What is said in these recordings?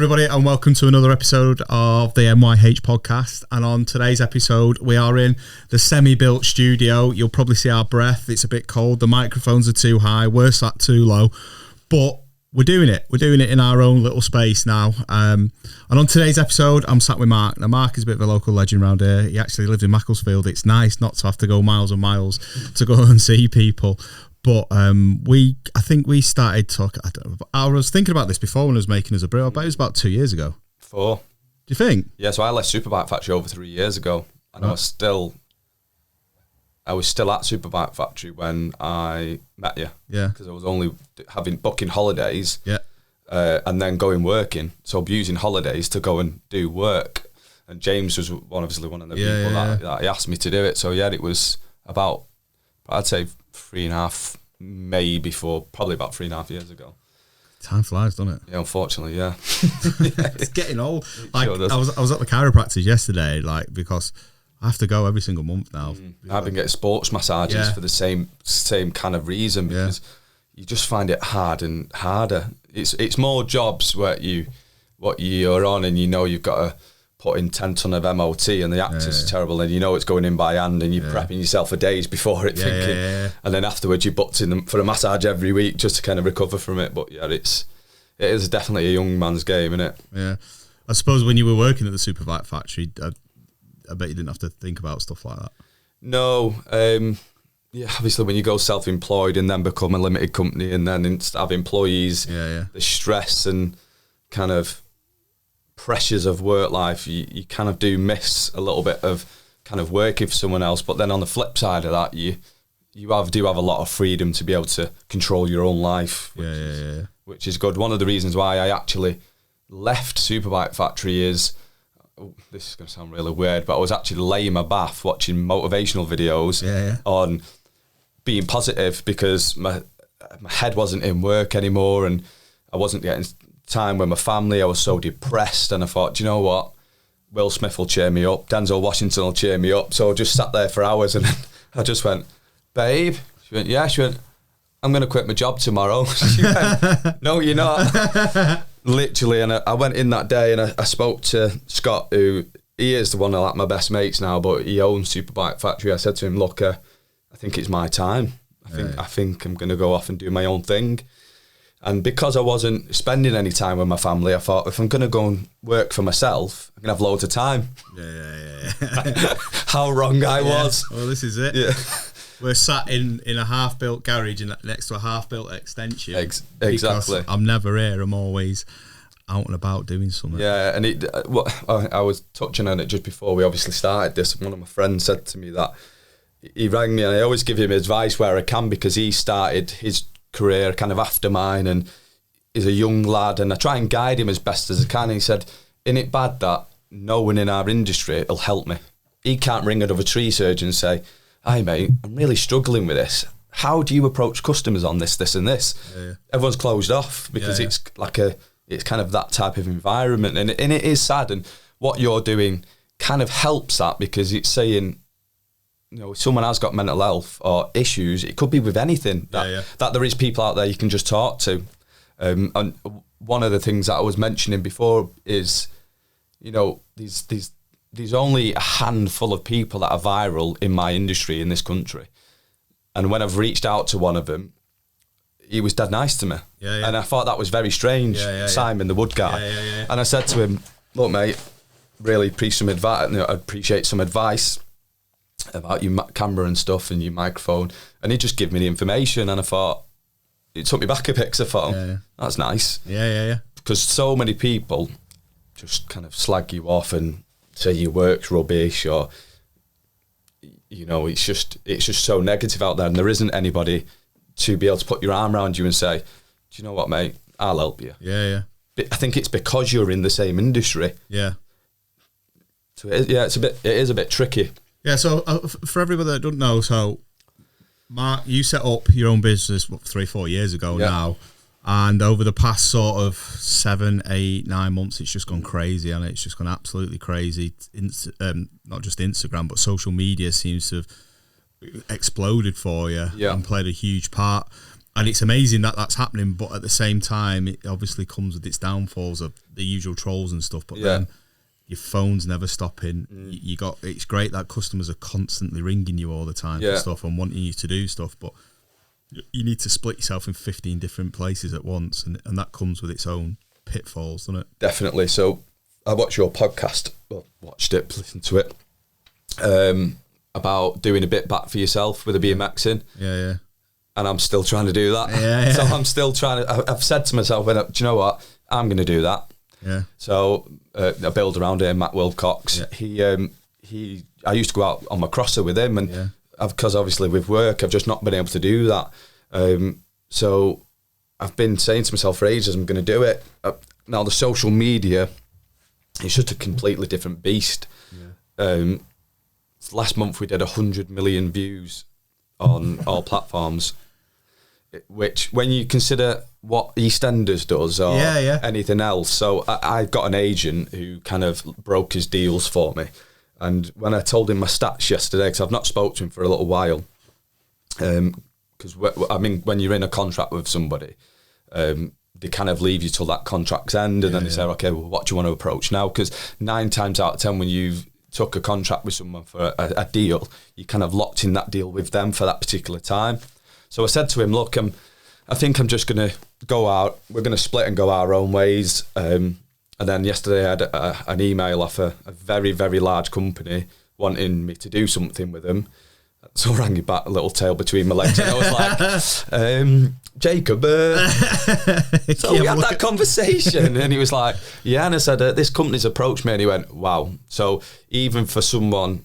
everybody, and welcome to another episode of the MYH podcast. And on today's episode, we are in the semi-built studio. You'll probably see our breath. It's a bit cold. The microphones are too high. We're sat too low. But we're doing it. We're doing it in our own little space now. And on today's episode, I'm sat with Mark. Now, Mark is a bit of a local legend around here. He actually lived in Macclesfield. It's nice not to have to go miles and miles to go and see people. But I think we started talking. I was thinking about this before when I was making us a brew. I bet it was about 2 years ago. 4. Do you think? Yeah, so I left Superbike Factory over 3 years ago, and I was still at Superbike Factory when I met you. Yeah, because I was only booking holidays. Yeah, and then going working. So using holidays to go and do work. And James was obviously one of the people that he asked me to do it. So yeah, it was about, I'd say, 3.5, maybe probably about 3.5 years ago. Time flies, doesn't it? Yeah, unfortunately, yeah. It's getting old. Like, sure I was at the chiropractor's yesterday, because I have to go every single month now. I've been getting sports massages for the same kind of reason, because you just find it hard and harder. It's more jobs where what you're on, and you've got to put in 10 ton of MOT, and the access is terrible, and it's going in by hand, and you're prepping yourself for days before it, thinking, and then afterwards you're booked in for a massage every week just to kind of recover from it. But yeah, it is definitely a young man's game, isn't it? Yeah. I suppose when you were working at the Superbike Factory, I bet you didn't have to think about stuff like that. No. Obviously when you go self-employed and then become a limited company and then have employees, the stress and kind of pressures of work life, you kind of do miss a little bit of kind of working for someone else. But then on the flip side of that, you do have a lot of freedom to be able to control your own life, which is good. One of the reasons why I actually left Superbike Factory is, this is going to sound really weird, but I was actually laying in my bath watching motivational videos on being positive, because my head wasn't in work anymore and I wasn't getting time with my family. I was so depressed, and I thought, do you know what, Will Smith will cheer me up, Denzel Washington will cheer me up. So I just sat there for hours, and I just went, babe, she went, yeah, she went, I'm going to quit my job tomorrow. She went, no, you're not. Literally. And I went in that day and I spoke to Scott, who he is the one of my best mates now, but he owns Superbike Factory. I said to him, look, I think it's my time. I think I'm going to go off and do my own thing. And because I wasn't spending any time with my family, I thought, if I'm going to go and work for myself, I'm going to have loads of time. Yeah. How wrong I was. Well, this is it. Yeah. We're sat in a half-built garage next to a half-built extension. Exactly. I'm never here. I'm always out and about doing something. Yeah, and I was touching on it just before we obviously started this. One of my friends said to me that he rang me, and I always give him advice where I can, because he started his career kind of after mine and is a young lad, and I try and guide him as best as I can. And he said, isn't it bad that no one in our industry will help me? He can't ring another tree surgeon and say, hi mate, I'm really struggling with this. How do you approach customers on this and this? Everyone's closed off, because it's like it's kind of that type of environment, and it is sad. And what you're doing kind of helps that, because it's saying, if someone has got mental health or issues, it could be with anything, that there is people out there you can just talk to. And one of the things that I was mentioning before is, there's only a handful of people that are viral in my industry in this country. And when I've reached out to one of them, he was dead nice to me. And I thought that was very strange, Simon, the wood guy. And I said to him, look, mate, really appreciate some advice about your camera and stuff and your microphone. And he just gave me the information, and I thought, it took me back a bit, because I thought, that's nice. Because so many people just kind of slag you off and say your work's rubbish, or it's just so negative out there, and there isn't anybody to be able to put your arm around you and say, do you know what, mate, I'll help you. I think it's because you're in the same industry. So it is a bit tricky. Yeah, so for everybody that don't know, so Mark, you set up your own business 3-4 years ago now, and over the past sort of 7, 8, 9 months, it's just gone crazy, and it's just gone absolutely crazy. Not just Instagram, but social media seems to have exploded for you and played a huge part. And it's amazing that that's happening, but at the same time, it obviously comes with its downfalls of the usual trolls and stuff. But then your phone's never stopping. It's great that customers are constantly ringing you all the time for stuff and wanting you to do stuff, but you need to split yourself in 15 different places at once, and that comes with its own pitfalls, doesn't it? Definitely. So I watched your podcast, listened to it, about doing a bit back for yourself with a BMXing. Yeah. And I'm still trying to do that. Yeah. So I'm still trying to, I've said to myself, do you know what? I'm going to do that. Yeah. So a build around here, Matt Wilcox, I used to go out on my crosser with him, and because obviously with work, I've just not been able to do that. So I've been saying to myself for ages, I'm going to do it. Now the social media, it's just a completely different beast. Yeah. Last month we did 100 million views on all platforms, which when you consider what EastEnders does or anything else. So I got an agent who kind of broke his deals for me. And when I told him my stats yesterday, because I've not spoke to him for a little while, because when you're in a contract with somebody, they kind of leave you till that contract's end, and then they say, okay, well, what do you want to approach now? Because 9 times out of 10, when you've took a contract with someone for a deal, you kind of locked in that deal with them for that particular time. So I said to him, look, I think I'm just going to go out. We're going to split and go our own ways. And then yesterday I had an email off a very, very large company wanting me to do something with them. So I rang you back, a little tail between my legs, and I was like, Jacob, so we had that conversation, and he was like, yeah, and I said, this company's approached me, and he went, wow. So even for someone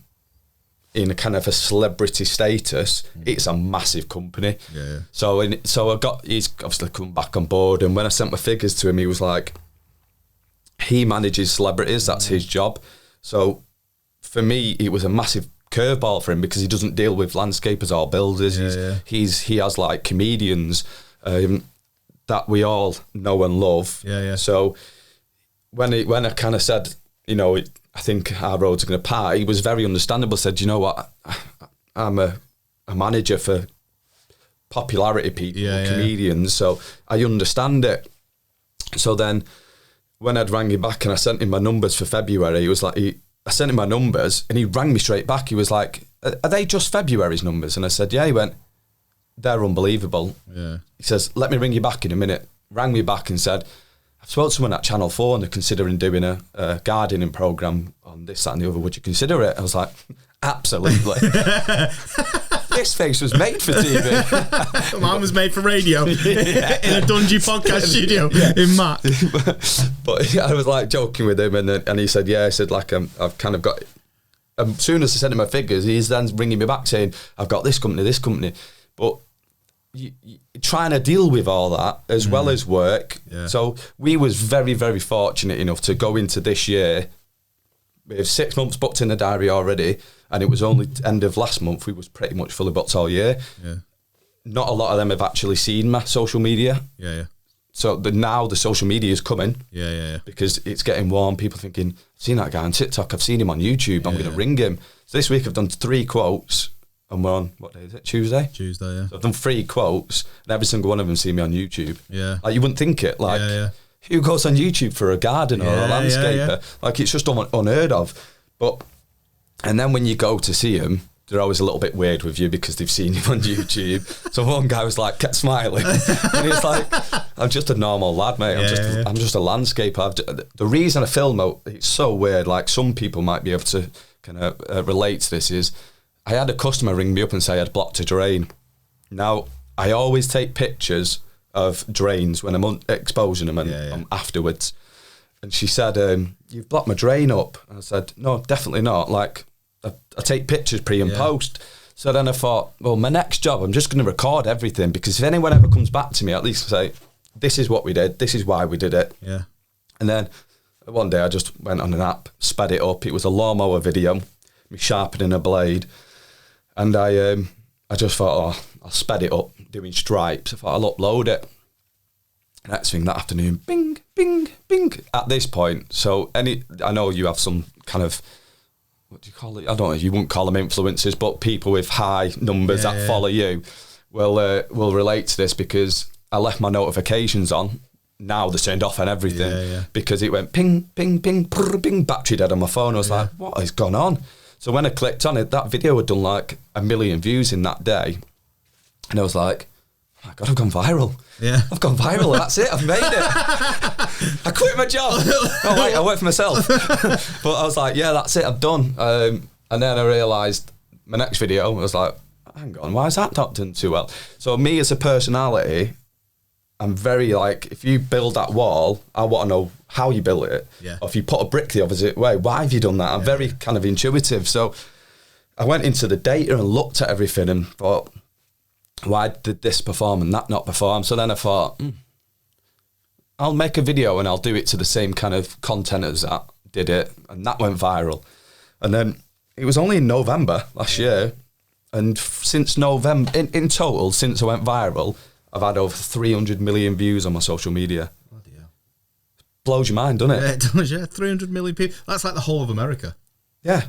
in a kind of a celebrity status, it's a massive company. Yeah. So he's obviously come back on board, and when I sent my figures to him, he was like, he manages celebrities, that's his job. So for me, it was a massive curveball for him, because he doesn't deal with landscapers or builders. He has like comedians that we all know and love. So when I kind of said, I think our roads are going to part, he was very understandable. Said, you know what, I'm a manager for popularity people, comedians, so I understand it. So then when I'd rang him back and I sent him my numbers for February, he was like, I sent him my numbers and he rang me straight back. He was like, are they just February's numbers? And I said, yeah. He went, they're unbelievable. Yeah. He says, let me ring you back in a minute. Rang me back and said, I've spoken to someone at Channel 4 and they're considering doing a gardening programme on this, that and the other. Would you consider it? I was like, absolutely. This face was made for TV. Mine was made for radio in a dungy podcast studio in Matt. But I was like joking with him, and he said, yeah. I said, like, I've kind of got. As soon as I sent him my figures, he's then ringing me back saying, I've got this company. But you're trying to deal with all that as well as work. Yeah. So we was very, very fortunate enough to go into this year. We have 6 months booked in the diary already, and it was only end of last month we was pretty much fully booked all year. Yeah. Not a lot of them have actually seen my social media. Yeah. So now the social media is coming. Yeah. Because it's getting warm. People thinking, I've seen that guy on TikTok, I've seen him on YouTube, I'm going to ring him. So this week I've done 3 quotes, and we're on, what day is it? Tuesday, yeah. So I've done 3 quotes, and every single one of them see me on YouTube. Yeah. Like, you wouldn't think it. Like, who goes on YouTube for a garden or a landscaper? Yeah. Like, it's just unheard of. But, and then when you go to see them, they're always a little bit weird with you because they've seen you on YouTube. So one guy was like, kept smiling. And he's like, I'm just a normal lad, mate. I'm just a landscaper. The reason I film it, it's so weird. Like, some people might be able to kind of relate to this, is I had a customer ring me up and say I'd blocked a drain. Now, I always take pictures of drains when I'm exposing them and afterwards. And she said, you've blocked my drain up. And I said, no, definitely not. Like, I take pictures pre and post. So then I thought, well, my next job, I'm just going to record everything, because if anyone ever comes back to me, at least say, this is what we did, this is why we did it. Yeah. And then one day I just went on an app, sped it up. It was a lawnmower video, me sharpening a blade. And I just thought, oh, I'll sped it up, doing stripes. I thought I'll upload it. Next thing that afternoon, bing, bing, bing. At this point, so I know you have some kind of, what do you call it? I don't know, you wouldn't call them influencers, but people with high numbers that follow you will relate to this because I left my notifications on. Now they're turned off and everything because it went ping, ping, ping, brr, ping, battery dead on my phone. I was like, what has gone on? So when I clicked on it, that video had done like 1 million views in that day. And I was like, oh my God, I've gone viral. Yeah. I've gone viral. That's it. I've made it. I quit my job. Oh, wait, I work for myself. But I was like, yeah, that's it. I'm done. And then I realised my next video, I was like, hang on, why is that not done too well? So me as a personality, I'm very like, if you build that wall, I want to know how you built it. Yeah. Or if you put a brick the opposite way, why have you done that? I'm very kind of intuitive. So I went into the data and looked at everything and thought, why did this perform and that not perform? So then I thought, I'll make a video and I'll do it to the same kind of content as that did it. And that went viral. And then it was only in November last year. And since November, in total, since I went viral, I've had over 300 million views on my social media. Bloody hell. Blows your mind, doesn't it? Yeah, it does, yeah. 300 million people. That's like the whole of America. Yeah.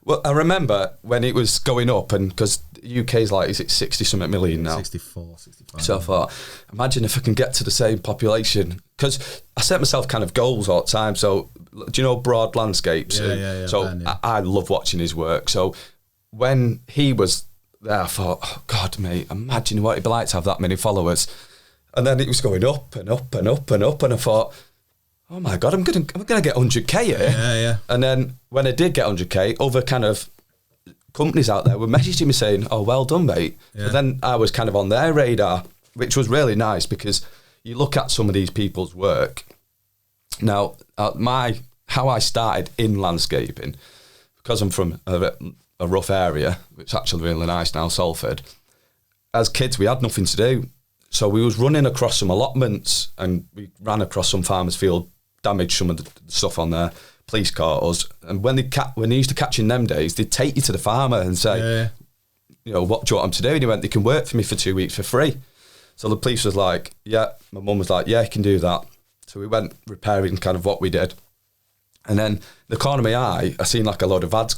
Well, I remember when it was going up, and because the UK's like, is it 60-something million now? 64, 65. So I thought, imagine if I can get to the same population. Because I set myself kind of goals all the time. So, do you know Broad Landscapes? Yeah. So Ben, yeah. I love watching his work. So when he was there, I thought, oh God, mate, imagine what it'd be like to have that many followers. And then it was going up and up and up and up. And I thought, oh my God, I'm gonna get 100k here. Yeah. And then when I did get 100k, other kind of companies out there were messaging me saying, oh, well done, mate. Yeah. So then I was kind of on their radar, which was really nice because you look at some of these people's work. Now, how I started in landscaping, because I'm from a rough area, which is actually really nice now, Salford. As kids, we had nothing to do. So we was running across some allotments and we ran across some farmers' field, damaged some of the stuff on there. Police caught us. And when they used to catch in them days, they'd take you to the farmer and say, you know, what do you want them to do? And he went, they can work for me for 2 weeks for free. So the police was like, yeah. My mum was like, yeah, you can do that. So we went repairing kind of what we did. And then the corner of my eye, I seen like a load of lads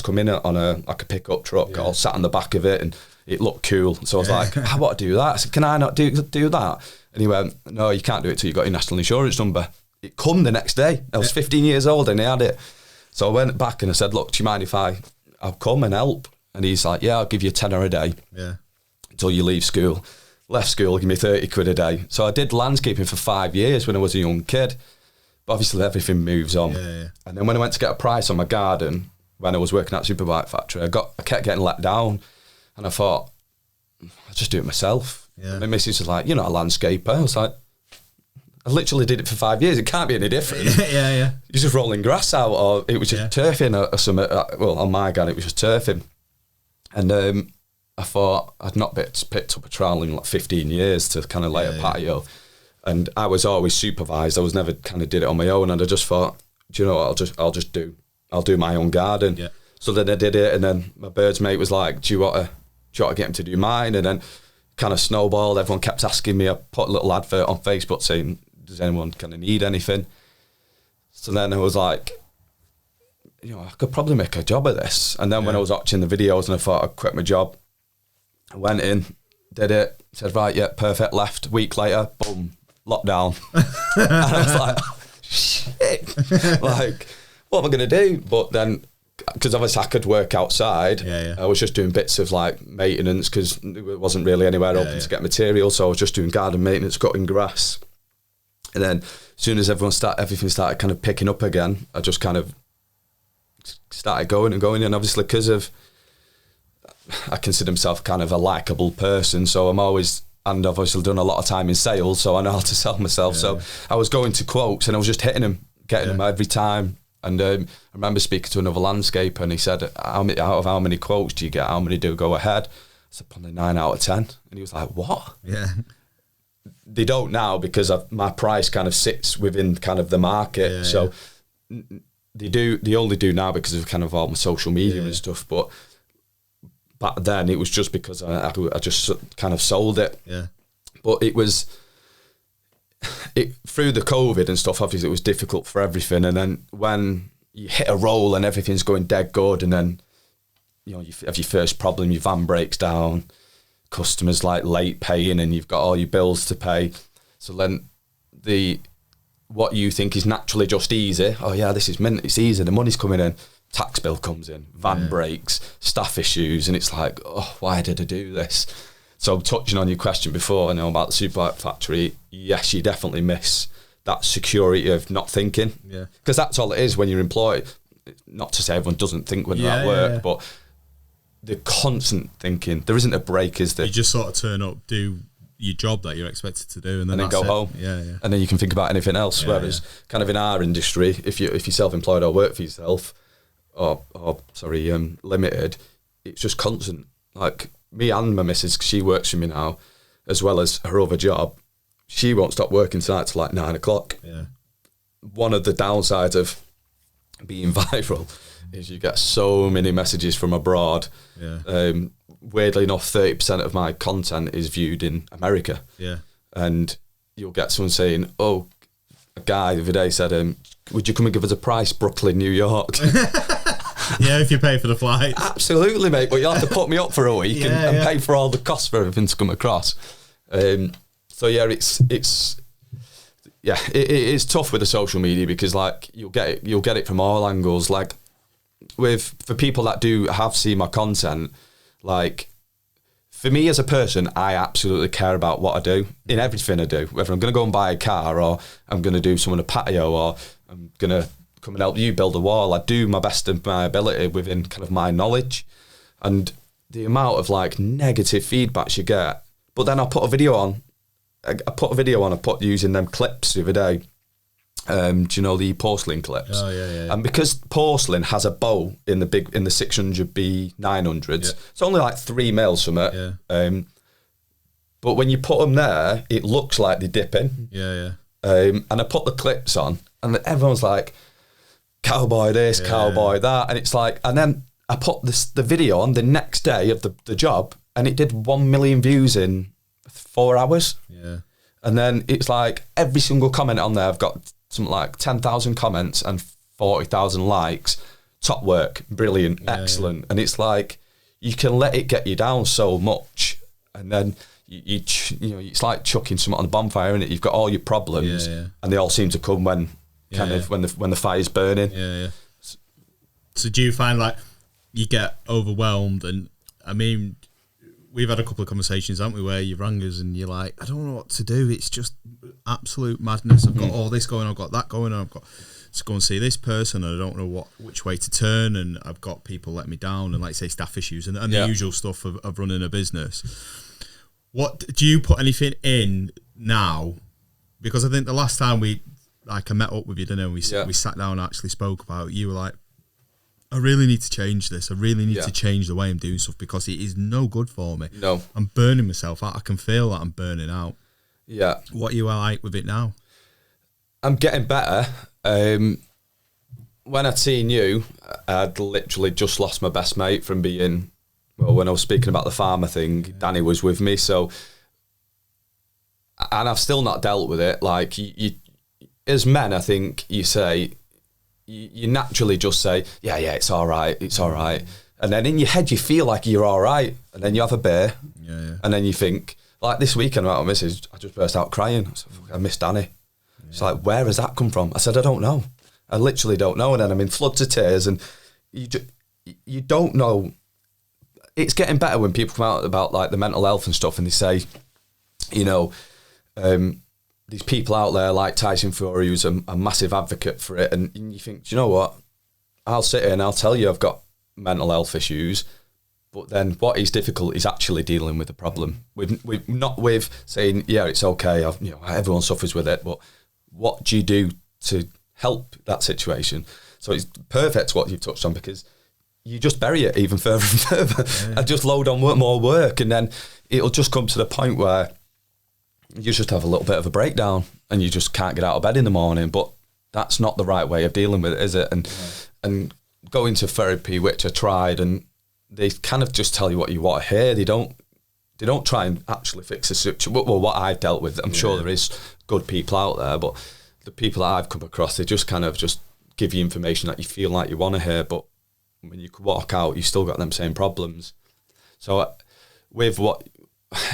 come in on a pickup truck, all sat on the back of it, and it looked cool. So I was like, I want to do that. I said, can I not do that? And he went, no, you can't do it till you got your national insurance number. It come the next day. I was 15 years old and he had it. So I went back and I said, look, do you mind if I'll come and help? And he's like, yeah, I'll give you £10 a day until you leave school. Left school, give me 30 quid a day. So I did landscaping for 5 years when I was a young kid. But obviously everything moves on. And then when I went to get a price on my garden, when I was working at a superbike factory, I kept getting let down. And I thought, I'll just do it myself. My missus was like, you're not a landscaper. I was like, I literally did it for 5 years. It can't be any different. You're just rolling grass out, or it was just turfing or something. Well, on my garden, it was just turfing. And I thought I'd not picked up a trowel in like 15 years to kind of lay a patio. And I was always supervised. I was never kind of did it on my own. And I just thought, do you know what? I'll do my own garden. So then I did it. And then my birds mate was like, do you want to get him to do mine? And then kind of snowballed. Everyone kept asking me. I put a little advert on Facebook saying, does anyone kind of need anything? So then I was like, you know, I could probably make a job of this. And then when I was watching the videos and I thought I'd quit my job, I went in, did it, said, right, yeah, perfect, left. Week later, boom, lockdown. And I was like, shit, like, what am I going to do? But then, because obviously I could work outside, I was just doing bits of like maintenance because it wasn't really anywhere open to get material. So I was just doing garden maintenance, cutting grass. And then as soon as everything started kind of picking up again, I just kind of started going. And obviously because of, I consider myself kind of a likeable person. So and I've obviously done a lot of time in sales, so I know how to sell myself. So I was going to quotes and I was just hitting them, getting them every time. And I remember speaking to another landscaper and he said, out of how many quotes do you get? How many do go ahead? I said, probably 9 out of 10. And he was like, what? They don't now because my price kind of sits within kind of the market. So they only do now because of kind of all my social media and stuff. But back then it was just because I just kind of sold it. But it was through the COVID and stuff, obviously it was difficult for everything. And then when you hit a roll and everything's going dead good, and then you know you have your first problem, your van breaks down, customers like late paying and you've got all your bills to pay. So then what you think is naturally just easy, oh yeah, this is mint, it's easy, the money's coming in, tax bill comes in, van breaks, staff issues, and it's like, oh, why did I do this? So touching on your question before, about the supermarket factory, yes, you definitely miss that security of not thinking. Yeah. Because that's all it is when you're employed. Not to say everyone doesn't think when they're at work, but the constant thinking. There isn't a break, is there? You just sort of turn up, do your job that you're expected to do, and then go home. Yeah. And then you can think about anything else. Whereas kind of in our industry, if you're self-employed or work for yourself, or limited, it's just constant. Like me and my missus, 'cause she works for me now, as well as her other job, she won't stop working tonight till like 9 o'clock. Yeah. One of the downsides of being viral is you get so many messages from abroad. Yeah. Weirdly enough, 30% of my content is viewed in America. Yeah. And you'll get someone saying, oh, a guy the other day said, would you come and give us a price, Brooklyn, New York? Yeah, if you pay for the flight. Absolutely, mate. But you'll have to put me up for a week and pay for all the costs for everything to come across. So yeah, it is tough with the social media because like you'll get it from all angles. Like for people that have seen my content, like for me as a person, I absolutely care about what I do in everything I do. Whether I'm going to go and buy a car, or I'm going to do someone a patio, or I'm going to come and help you build a wall, I do my best of my ability within kind of my knowledge. And the amount of like negative feedbacks you get, but then I'll put a video on. I put using them clips the other day. Do you know the porcelain clips? Oh yeah. And because porcelain has a bow in the 600B 900s, it's only like 3 mils from it. Yeah. But when you put them there, it looks like they dip in. Yeah. And I put the clips on, and everyone's like, "Cowboy this, cowboy that," and it's like, and then I put the video on the next day of the job, and it did 1 million views in 4 hours. Yeah. And then it's like every single comment on there, I've got something like 10,000 comments and 40,000 likes. Top work, brilliant, excellent. And it's like you can let it get you down so much, and then you it's like chucking something on the bonfire, isn't it? You've got all your problems, and they all seem to come when when the fire's burning. Yeah. So do you find like you get overwhelmed? And I mean, we've had a couple of conversations, haven't we, where you rang us and you're like, I don't know what to do. It's just absolute madness. I've got all this going on, I've got that going on, I've got to go and see this person, and I don't know which way to turn, and I've got people let me down, and like say staff issues and the usual stuff of running a business. What do you put anything in now? Because I think the last time I met up with you, didn't I? We sat down and actually spoke about it. You were like, I really need to change this. I really need to change the way I'm doing stuff because it is no good for me. No. I'm burning myself out. I can feel that I'm burning out. Yeah. What are you like with it now? I'm getting better. When I'd seen you, I'd literally just lost my best mate from being, when I was speaking about the farmer thing, Danny was with me. So, and I've still not dealt with it. Like, you as men, I think you say, you naturally just say, yeah, it's all right. And then in your head, you feel like you're all right. And then you have a beer. Yeah. And then you think, like this weekend, I just burst out crying. I said, I miss Danny. Yeah. It's like, where has that come from? I said, I don't know. I literally don't know. And then I'm in floods of tears, and you don't know. It's getting better when people come out about like the mental health and stuff, and they say, these people out there like Tyson Fury, who's a massive advocate for it, and you think, do you know what? I'll sit here and I'll tell you I've got mental health issues, but then what is difficult is actually dealing with the problem. With not with saying, yeah, it's okay, everyone suffers with it, but what do you do to help that situation? So it's perfect what you've touched on, because you just bury it even further and further and just load on more work, and then it'll just come to the point where you just have a little bit of a breakdown and you just can't get out of bed in the morning. But that's not the right way of dealing with it, is it? And going to therapy, which I tried, and they kind of just tell you what you want to hear. They don't try and actually fix the situation. Well, what I've dealt with, I'm sure there is good people out there, but the people that I've come across, they just kind of just give you information that you feel like you want to hear, but when you walk out, you still got them same problems. So with what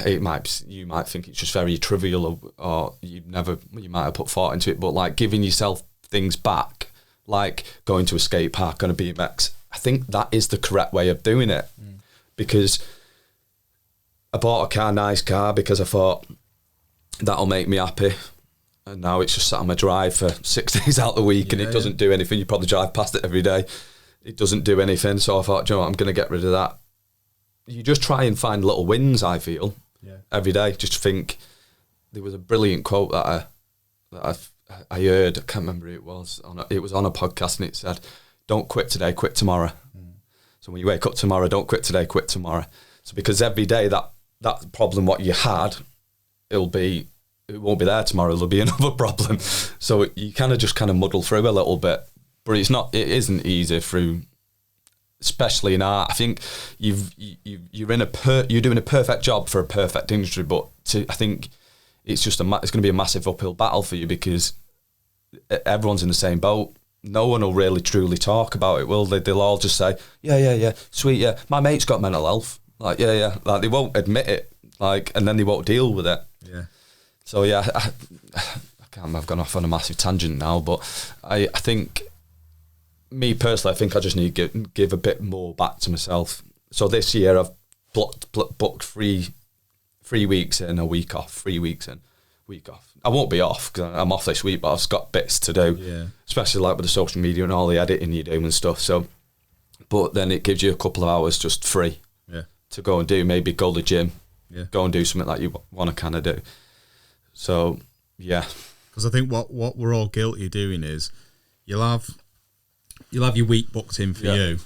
you might think it's just very trivial, or you might have put thought into it, but like giving yourself things back, like going to a skate park on a BMX, I think that is the correct way of doing it. Because I bought a nice car because I thought that'll make me happy, and now it's just sat on my drive for 6 days out of the week, and it doesn't do anything. You probably drive past it every day. It doesn't do anything, so I thought, you know what, I'm going to get rid of that. You just try and find little wins, I feel, every day. Just think, there was a brilliant quote that I heard, I can't remember who it was, it was on a podcast, and it said, don't quit today, quit tomorrow. So when you wake up tomorrow, don't quit today, quit tomorrow. So because every day that problem what you had, it won't be there tomorrow, there'll be another problem. So you kind of muddle through a little bit, but it isn't easy through, especially in art. I think you're doing a perfect job for a perfect industry, but I think it's going to be a massive uphill battle for you, because everyone's in the same boat. No one will really truly talk about it, will they? They'll all just say, yeah, sweet, yeah, my mate's got mental health. Like, yeah, like they won't admit it, like, and then they won't deal with it. Yeah. So yeah, I've gone off on a massive tangent now, but I think, me personally, I think I just need to give a bit more back to myself. So this year I've booked 3 weeks in, a week off, 3 weeks in, week off. I won't be off because I'm off this week, but I've got bits to do, especially like with the social media and all the editing you do and stuff. So, but then it gives you a couple of hours just free to go and do, maybe go to the gym, go and do something that you want to kind of do. So, yeah. Because I think what we're all guilty of doing is you'll have your week booked in for you,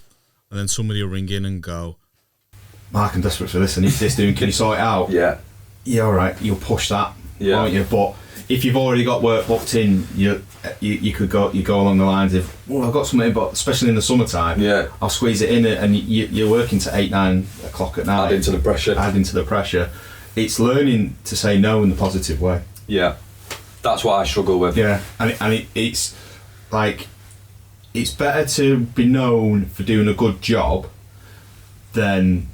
and then somebody will ring in and go, Mark, I'm desperate for this, I need this doing, can you sort it out? Yeah, all right, you'll push that, won't you? But if you've already got work booked in, you could go along the lines of, well, I've got something, but especially in the summertime, I'll squeeze it in, and you're working to 8-9 o'clock at night. Add into the pressure. It's learning to say no in the positive way. Yeah, that's what I struggle with. Yeah, and it's like, it's better to be known for doing a good job than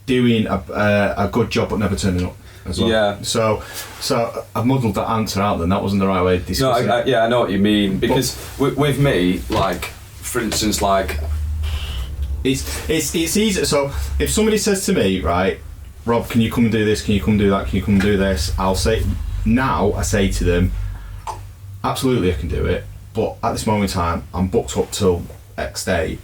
doing a good job but never turning up as well. Yeah. So I've muddled that answer out then. That wasn't the right way to discuss it. I know what you mean. Because with me, like, for instance, like, it's easy. So if somebody says to me, right, Rob, can you come and do this? Can you come and do that? Can you come and do this? I say to them, absolutely I can do it. But at this moment in time, I'm booked up till X day.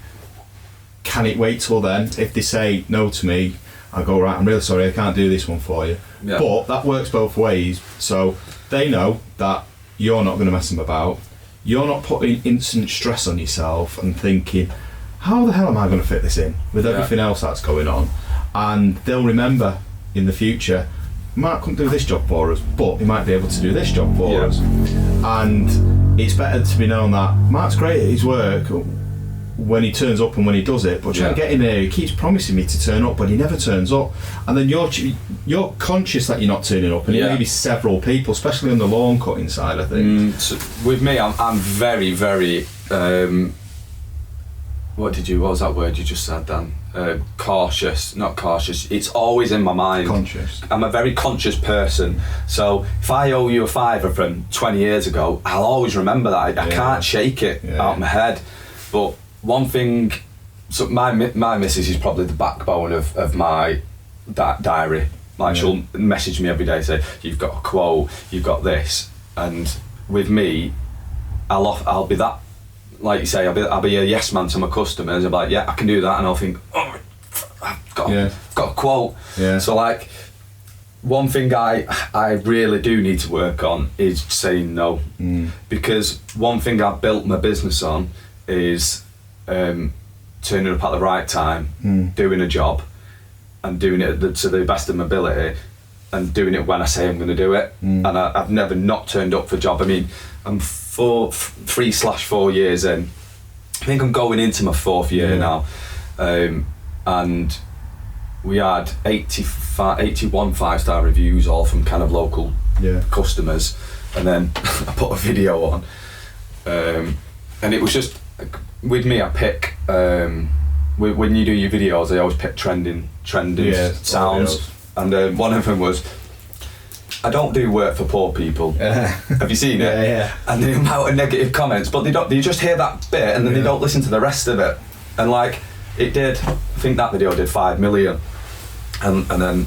Can it wait till then? If they say no to me, I go, right, I'm really sorry, I can't do this one for you. Yeah. But that works both ways. So they know that you're not going to mess them about. You're not putting instant stress on yourself and thinking, how the hell am I going to fit this in with everything else that's going on? And they'll remember in the future, Mark couldn't do this job for us, but he might be able to do this job for us. And it's better to be known that Mark's great at his work when he turns up and when he does it, but trying to get in there, he keeps promising me to turn up, but he never turns up. And then you're conscious that you're not turning up, and it may be several people, especially on the lawn cutting side, I think. So with me, I'm very, very what was that word you just said, Dan? Cautious, not cautious. It's always in my mind. Conscious. I'm a very conscious person. So if I owe you a £5 from 20 years ago, I'll always remember that. I can't shake it out of my head. But one thing, so my missus is probably the backbone of my diary. Like, she'll message me every day, say, you've got a quote, you've got this. And with me, I'll be that, like you say, I'll be a yes man to my customers. I'll be like, yeah, I can do that, and I'll think, oh, I've got a quote. Yeah. So like, one thing I really do need to work on is saying no, because one thing I've built my business on is turning up at the right time, doing a job, and doing it to the best of my ability, and doing it when I say I'm going to do it. And I've never not turned up for a job. I mean, I'm 3/4 years in. I think I'm going into my 4th year now, and we had 81 5-star reviews, all from kind of local customers. And then I put a video on, and it was just, with me, I pick when you do your videos, I always pick trending sounds, and one of them was, I don't do work for poor people. Have you seen it? Yeah. And the amount of negative comments, but they just hear that bit and then they don't listen to the rest of it. And like, it did, I think that video did 5 million. And then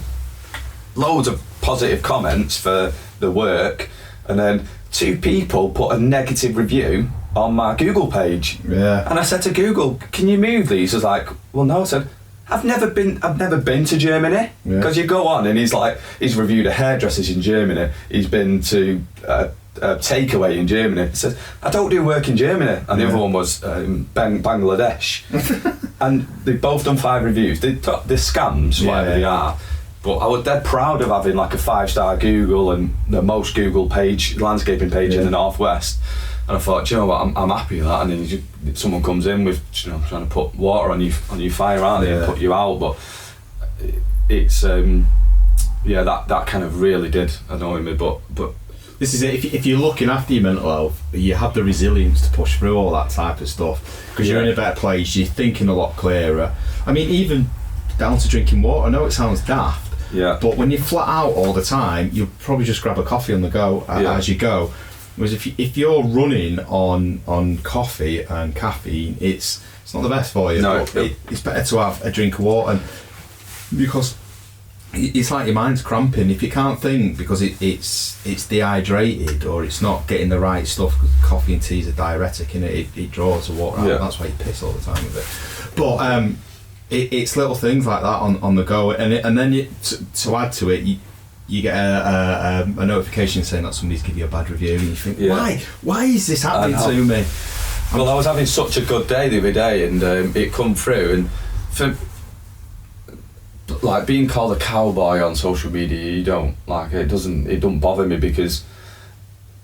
loads of positive comments for the work. And then 2 people put a negative review on my Google page. Yeah. And I said to Google, can you move these? I was like, well, no. I said, I've never been to Germany, because you go on and he's reviewed a hairdressers in Germany. He's been to a takeaway in Germany. He says, I don't do work in Germany. And the other one was Bangladesh. And they've both done 5 reviews. They're scams, whatever they are. But I was dead proud of having like a 5-star Google and the most Google page, landscaping page in the Northwest. And I thought, you know what, I'm happy with that. And then someone comes in with, trying to put water on your fire, aren't they, and put you out. But it's that kind of really did annoy me. But this is it. If you're looking after your mental health, you have the resilience to push through all that type of stuff, because you're in a better place. You're thinking a lot clearer. I mean, even down to drinking water. I know it sounds daft, but when you're flat out all the time, you'll probably just grab a coffee on the go as you go. Whereas if you're running on coffee and caffeine, it's not the best for you. No, it's better to have a drink of water, because it's like your mind's cramping if you can't think, because it's dehydrated or it's not getting the right stuff. Because coffee and tea is a diuretic, and it draws the water out. That's why you piss all the time with it. But it's little things like that on the go, and then to add to it, you get a notification saying that somebody's give you a bad review, and you think, why is this happening to me? Well, I was having such a good day the other day, and it come through, and for like being called a cowboy on social media, you don't like it. Doesn't bother me, because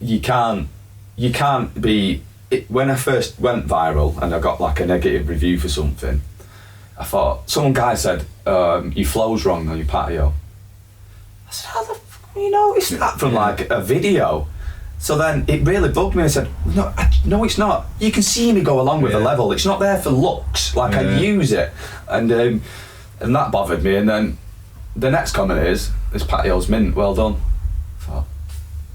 you can't be. When I first went viral and I got like a negative review for something, I thought, some guy said, your flow's wrong on your patio. I said, how the fuck you notice that from like a video? So then it really bugged me. I said, no, it's not. You can see me go along with the level. It's not there for looks. Like I use it, and that bothered me. And then the next comment is, this patio's mint, well done.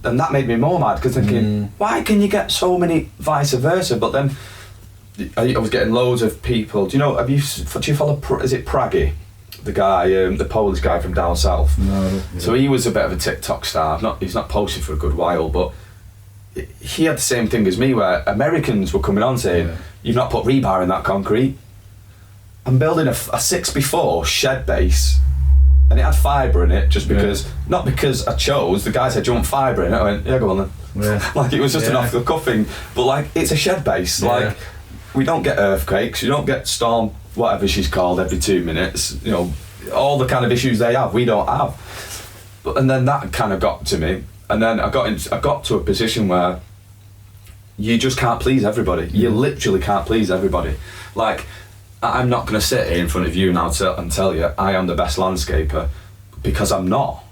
And that made me more mad, because thinking, why can you get so many vice versa? But then I was getting loads of people. Do you follow? Is it Pragi? The guy, the Polish guy from down south. No. So he was a bit of a TikTok star. He's not posted for a good while, but he had the same thing as me, where Americans were coming on saying, you've not put rebar in that concrete. I'm building a 6x4 shed base, and it had fibre in it, just because, not because I chose. The guy said, do you want fibre in it? I went, yeah, go on then. Like, it was just an off the cuff thing. But like, it's a shed base. Like, we don't get earthquakes, you don't get storm, whatever she's called, every 2 minutes. You know, all the kind of issues they have, we don't have. And then that kind of got to me, and then I got to a position where you just can't please everybody. You literally can't please everybody. Like, I'm not going to sit here in front of you now and tell you I am the best landscaper, because I'm not.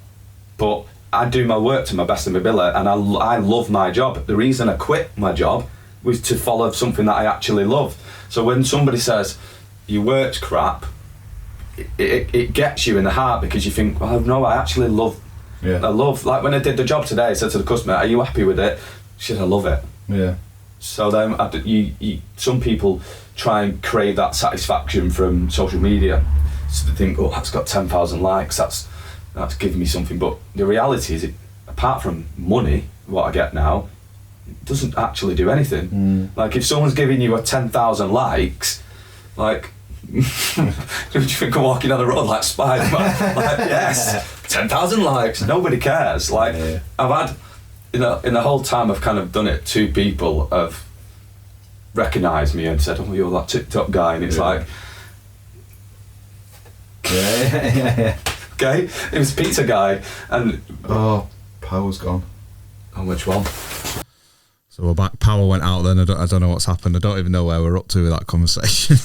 But I do my work to my best of my ability, and I love my job. The reason I quit my job was to follow something that I actually love. So when somebody says your work's crap, it gets you in the heart, because you think, well, no, I actually love. I love, like when I did the job today, I said to the customer, are you happy with it? She said, I love it. Yeah. So then some people try and crave that satisfaction from social media. So they think, oh, that's got 10,000 likes, that's giving me something. But the reality is, apart from money, what I get now, it doesn't actually do anything. Like, if someone's giving you a 10,000 likes, like, do you think I'm walking down the road like Spider-Man? Like, yes, 10,000 likes, nobody cares. Like, I've had, in the whole time I've kind of done it, 2 people have recognised me and said, oh, you're that TikTok guy, and it's like, okay, it was pizza guy, and power's gone. Oh, which one? So we're back. Power went out then. I don't know what's happened. I don't even know where we're up to with that conversation.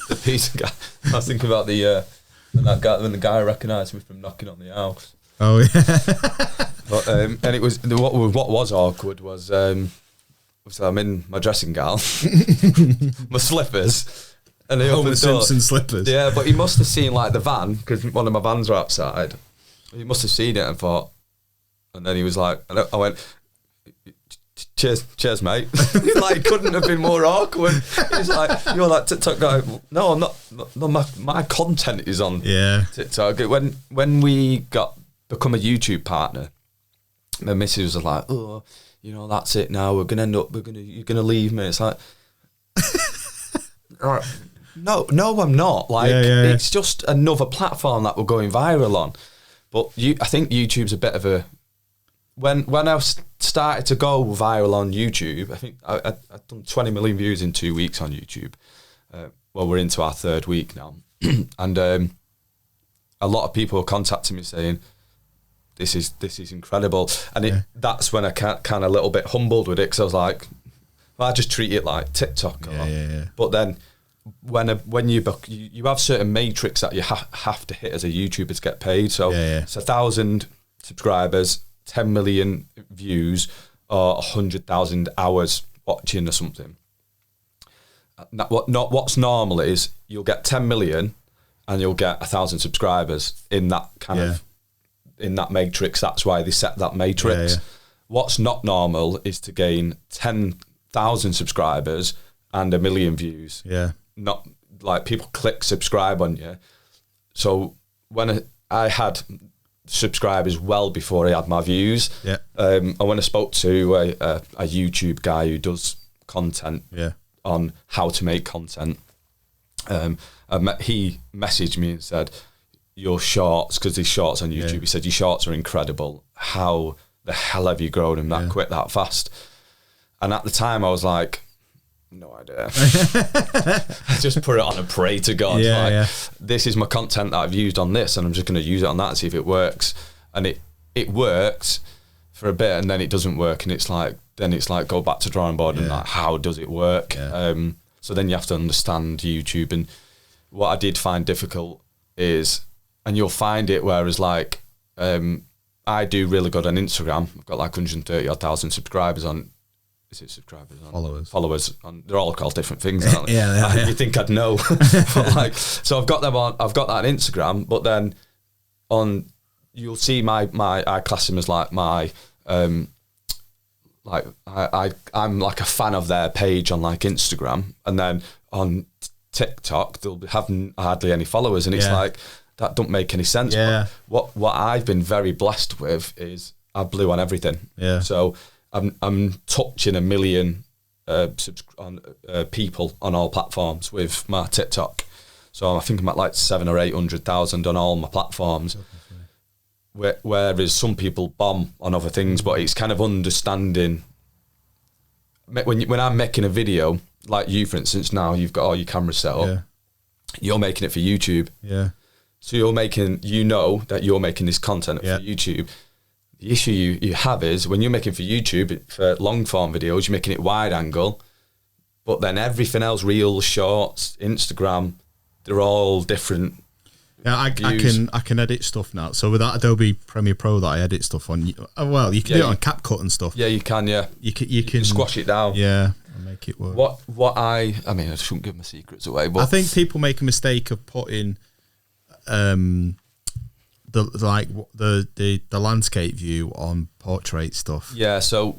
The pizza guy. I was thinking about when the guy recognised me from knocking on the house. Oh yeah. But and it was what was awkward was so I'm in my dressing gown, my slippers, and he opened the door. Simpson slippers. Yeah, but he must have seen like the van, because one of my vans were outside. He must have seen it and thought, and then he was like, and I went, cheers, mate. Like, couldn't have been more awkward. He's like, you're like TikTok guy. No, I'm not. No, my content is on TikTok. When we become a YouTube partner, my missus was like, oh, you know, that's it now. You're gonna leave me. It's like, no, I'm not. Like, it's just another platform that we're going viral on. But I think YouTube's a bit of a. When I started to go viral on YouTube, I think I'd done 20 million views in 2 weeks on YouTube. Well, we're into our third week now. And a lot of people were contacting me saying, this is incredible. And that's when I kind of a little bit humbled with it, because I was like, well, I just treat it like TikTok. But then when you have certain matrix that you have to hit as a YouTuber to get paid. So it's 1,000 subscribers, 10 million views, or 100,000 hours watching or something. What's normal is you'll get 10 million and you'll get 1,000 subscribers in that kind of in that matrix. That's why they set that matrix. What's not normal is to gain 10,000 subscribers and 1 million views. Not like people click subscribe on you. So when I had subscribers well before I had my views. And when I spoke to a YouTube guy who does content on how to make content, he messaged me and said, your shorts, because these shorts on YouTube, he said, your shorts are incredible. How the hell have you grown them that quick, that fast? And at the time I was like, no idea. I just put it on and pray to God. This is my content that I've used on this, and I'm just going to use it on that and see if it works. And it works for a bit, and then it doesn't work, and it's like go back to drawing board and like, how does it work? So then you have to understand YouTube. And what I did find difficult is, and you'll find it, whereas like I do really good on Instagram. I've got like 130,000 subscribers on. Is it subscribers? Followers. They're all called different things, aren't they? You think I'd know. But like, so I've got that on Instagram, but then you'll see my I class them as like my I'm like a fan of their page on like Instagram, and then on TikTok they'll have hardly any followers, and it's like, that don't make any sense. But what I've been very blessed with is I blew on everything. So I'm touching 1 million people on all platforms with my TikTok. So I think I'm at like 700,000 or 800,000 on all my platforms. Whereas some people bomb on other things, but it's kind of understanding. When I'm making a video, like you, for instance, now you've got all your cameras set up. You're making it for YouTube. So you know that you're making this content for YouTube. The issue you have is when you're making for YouTube, for long form videos, you're making it wide angle, but then everything else, reels, shorts, Instagram, they're all different. I can edit stuff now. So with that Adobe Premiere Pro that I edit stuff on, you can do it on CapCut and stuff. You can. You can squash it down. And make it work. I mean, I shouldn't give my secrets away, but I think people make a mistake of putting the landscape view on portrait stuff. So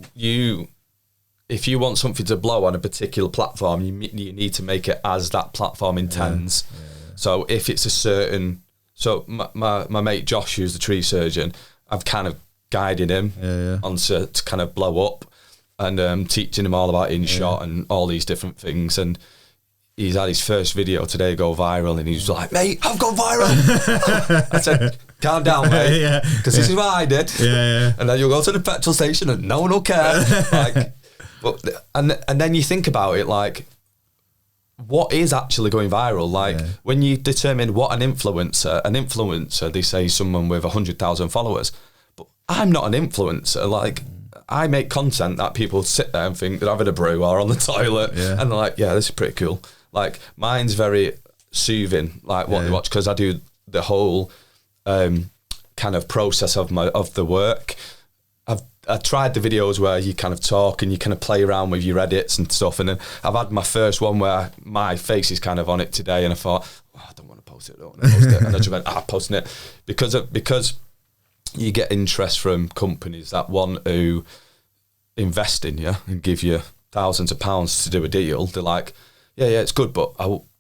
if you want something to blow on a particular platform, you need to make it as that platform intends. So if it's a certain, my mate Josh, who's the tree surgeon, I've kind of guided him to kind of blow up, and teaching him all about InShot and all these different things. And he's had his first video today go viral, and he's like, mate, I've gone viral. I said, calm down, mate, because this is what I did. And then you'll go to the petrol station and no one will care. And then you think about it, like, what is actually going viral? Like, when you determine what an influencer, they say someone with 100,000 followers, but I'm not an influencer. Like, I make content that people sit there and think they're having a brew or on the toilet, and they're like, this is pretty cool. Like, mine's very soothing, like what they watch, because I do the whole kind of process of the work. I tried the videos where you kind of talk and you kind of play around with your edits and stuff, and then I've had my first one where my face is kind of on it today, and I thought, I don't want to post it, and I just went, posting it because you get interest from companies that want to invest in you and give you thousands of pounds to do a deal. They're like, yeah, it's good, but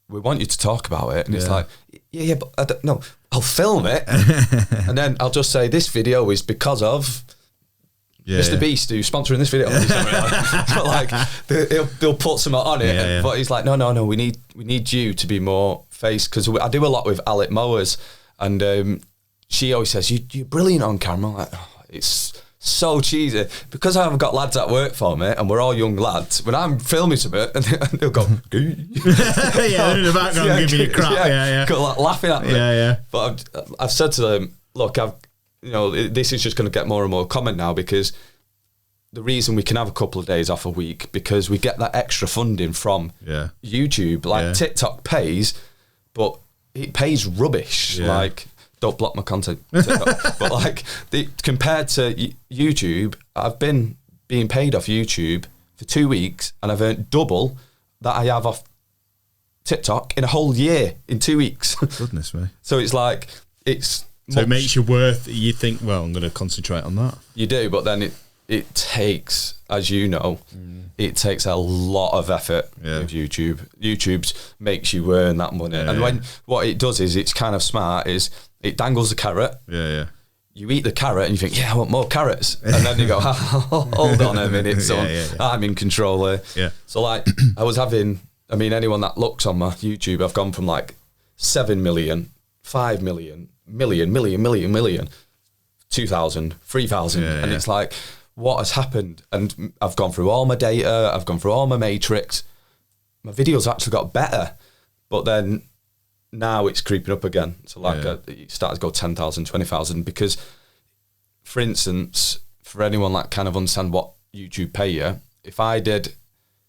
we want you to talk about it. And it's like, yeah, but I don't know. I'll film it, and then I'll just say this video is because of Mr. Beast who's sponsoring this video. But like they'll put something on it, but he's like, no, we need you to be more face, because I do a lot with Alec Mowers, and she always says you're brilliant on camera. I'm like, it's so cheesy, because I've got lads that work for me and we're all young lads. When I'm filming something and they'll go they're in the background giving you crap, laughing at me. But I've said to them, look, this is just going to get more and more common now, because the reason we can have a couple of days off a week, because we get that extra funding from YouTube. Like TikTok pays, but it pays rubbish. Like, don't block my content. But like, compared to YouTube, I've been being paid off YouTube for 2 weeks, and I've earned double that I have off TikTok in a whole year in 2 weeks. Goodness me. So it's like, it's... So it makes you you think, well, I'm going to concentrate on that. You do, but then it takes, as you know, it takes a lot of effort with YouTube. YouTube's makes you earn that money. And what it does is, it's kind of smart, is it dangles the carrot. You eat the carrot and you think, I want more carrots. And then you go, hold on a minute, son. I'm in control here. So like, anyone that looks on my YouTube, I've gone from like 7 million, 5 million, million, 2,000, 3,000. And it's like, what has happened? And I've gone through all my data, I've gone through all my matrix. My videos actually got better, but then now it's creeping up again. So like it started to go 10,000, 20,000, because, for instance, for anyone that kind of understand what YouTube pay you, if I did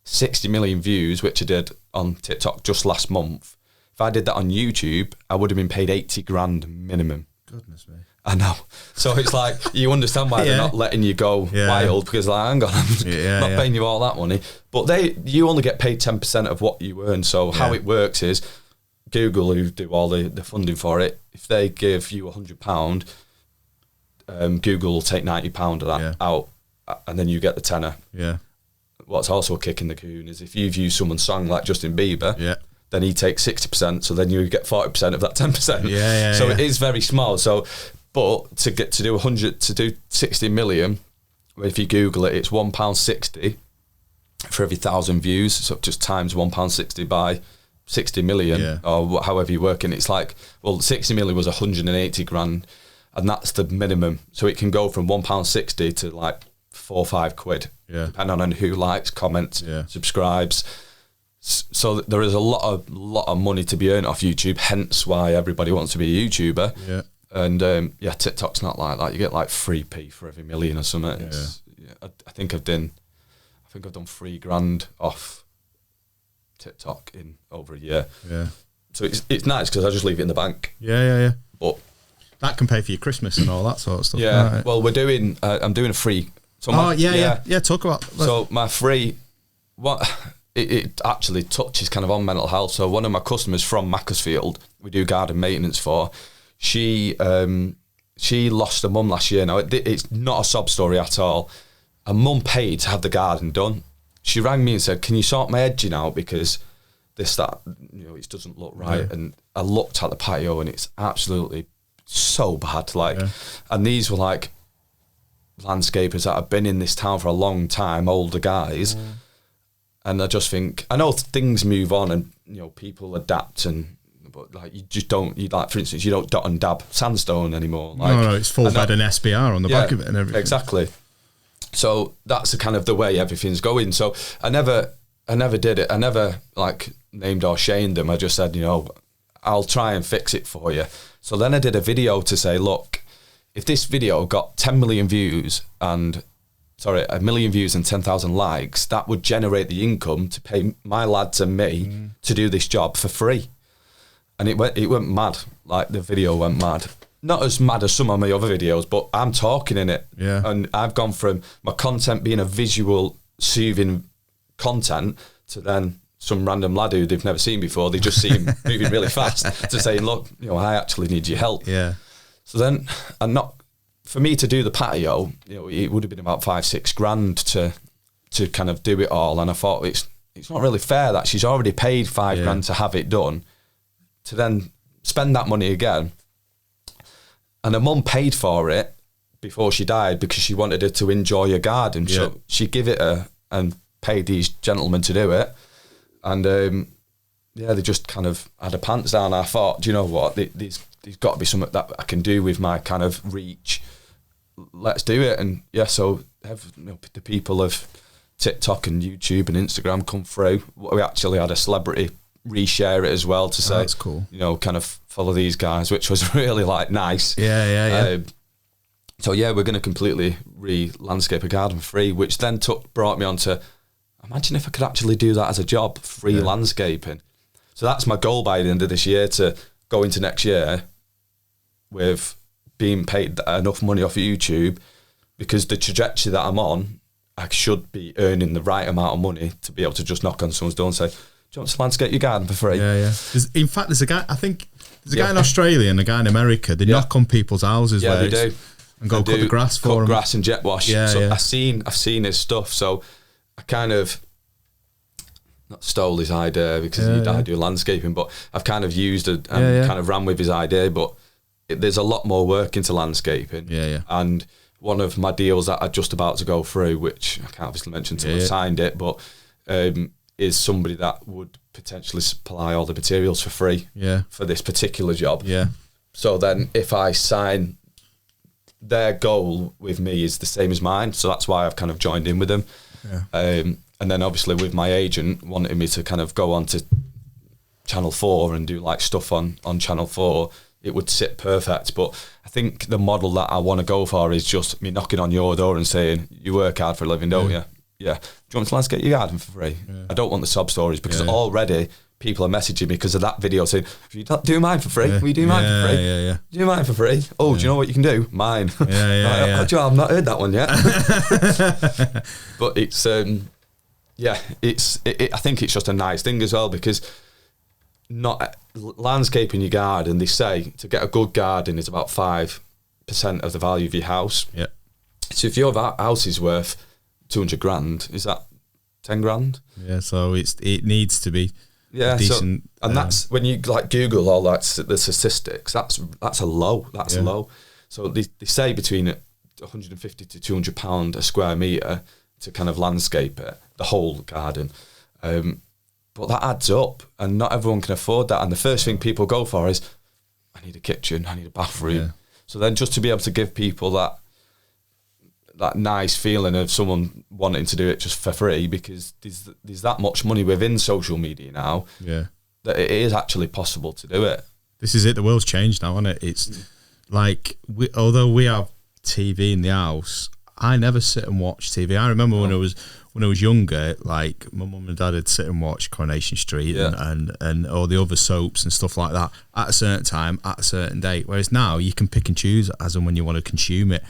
60 million views, which I did on TikTok just last month, if I did that on YouTube, I would have been paid 80 grand minimum. Goodness me. I know. So it's like, you understand why they're not letting you go wild, because like, hang on, I'm not paying you all that money. But you only get paid 10% of what you earn. So how it works is, Google, who do all the funding for it, if they give you £100, Google will take £90 of that out, and then you get the tenner. What's also a kick in the coon is, if you've used someone's song like Justin Bieber, then he takes 60%, so then you get 40% of that 10%. So it is very small. So, but to do 60 million, if you Google it, it's £1.60 for every 1,000 views. So just times £1.60 by 60 million, or however you work. And it's like, well, 60 million was 180 grand, and that's the minimum. So it can go from £1.60 to like 4 or 5 quid, depending on who likes, comments, subscribes. So there is a lot of money to be earned off YouTube, hence why everybody wants to be a YouTuber. And TikTok's not like that. You get like 3p for every million or something. I think I've done £3 off TikTok in over a year. So it's nice, because I just leave it in the bank. But that can pay for your Christmas and all that sort of stuff. Right? Well, we're doing. I'm doing a free. So talk about. So my free, it actually touches kind of on mental health. So one of my customers from Macclesfield, we do garden maintenance for. She lost her mum last year. Now it's not a sob story at all. Her mum paid to have the garden done. She rang me and said, "Can you sort my edging out, because it doesn't look right." And I looked at the patio and it's absolutely so bad. And these were like landscapers that have been in this town for a long time, older guys. And I just think, I know things move on and people adapt, but like you just don't. For instance, you don't dot and dab sandstone anymore. No, it's full bed and SBR on the back of it and everything. Exactly. So that's the kind of the way everything's going. So I never did it. I never like named or shamed them. I just said, I'll try and fix it for you. So then I did a video to say, look, if this video got 10 million views and 1 million views and 10,000 likes, that would generate the income to pay my lads and me to do this job for free. And it went mad. Like, the video went mad. Not as mad as some of my other videos, but I'm talking in it. And I've gone from my content being a visual, soothing content to then some random lad who they've never seen before. They just see him moving really fast to saying, look, I actually need your help. So then, for me to do the patio, it would have been about 5-6 grand to kind of do it all. And I thought it's not really fair that she's already paid 5 grand to have it done, to then spend that money again. And her mum paid for it before she died because she wanted her to enjoy her garden. So she gave it her and paid these gentlemen to do it. And they just kind of had her pants down. I thought, do you know what? There's got to be something that I can do with my kind of reach. Let's do it. And so the people of TikTok and YouTube and Instagram come through. We actually had a celebrity reshare it as well to say, that's cool. Kind of follow these guys, which was really like nice. Yeah. So we're going to completely re-landscape a garden free, which then brought me on to, imagine if I could actually do that as a job, free landscaping. So that's my goal by the end of this year, to go into next year with being paid enough money off of YouTube, because the trajectory that I'm on, I should be earning the right amount of money to be able to just knock on someone's door and say, do you want to landscape your garden for free? Yeah. In fact, there's a guy, I think, there's a guy in Australia and a guy in America. They knock on people's houses they do. And go cut the grass for them. Cut grass and jet wash. I've seen his stuff, so I kind of not stole his idea because I do landscaping, but I've kind of used it and kind of ran with his idea. But there's a lot more work into landscaping. And one of my deals that I'm just about to go through, which I can't obviously mention until I've signed it, but is somebody that would potentially supply all the materials for free for this particular job. So then if I sign, their goal with me is the same as mine, so that's why I've kind of joined in with them. And then obviously with my agent wanting me to kind of go on to Channel 4 and do like stuff on Channel 4, it would sit perfect. But I think the model that I want to go for is just me knocking on your door and saying, you work hard for a living, don't you? Yeah. Do you want to landscape your garden for free? I don't want the sob stories, because already people are messaging me because of that video saying, if you do mine for free, will you do mine for free? Do mine for free? Oh, do you know what you can do? Mine. I've not heard that one yet. But it's I think it's just a nice thing as well, because not landscaping your garden, they say to get a good garden is about 5% of the value of your house. So if your house is worth 200 grand, is that 10 grand? So it needs to be decent. So, and that's when you like Google all that, the statistics, that's low. So they say between 150 to 200 pound a square metre to kind of landscape it, the whole garden. But that adds up, and not everyone can afford that. And the first thing people go for is, I need a kitchen, I need a bathroom. So then just to be able to give people that nice feeling of someone wanting to do it just for free, because there's that much money within social media now that it is actually possible to do it. This is it. The world's changed now, isn't it? It's like, although we have TV in the house, I never sit and watch TV. I remember when I was younger, like my mum and dad would sit and watch Coronation Street and all the other soaps and stuff like that at a certain time, at a certain date. Whereas now you can pick and choose as and when you want to consume it.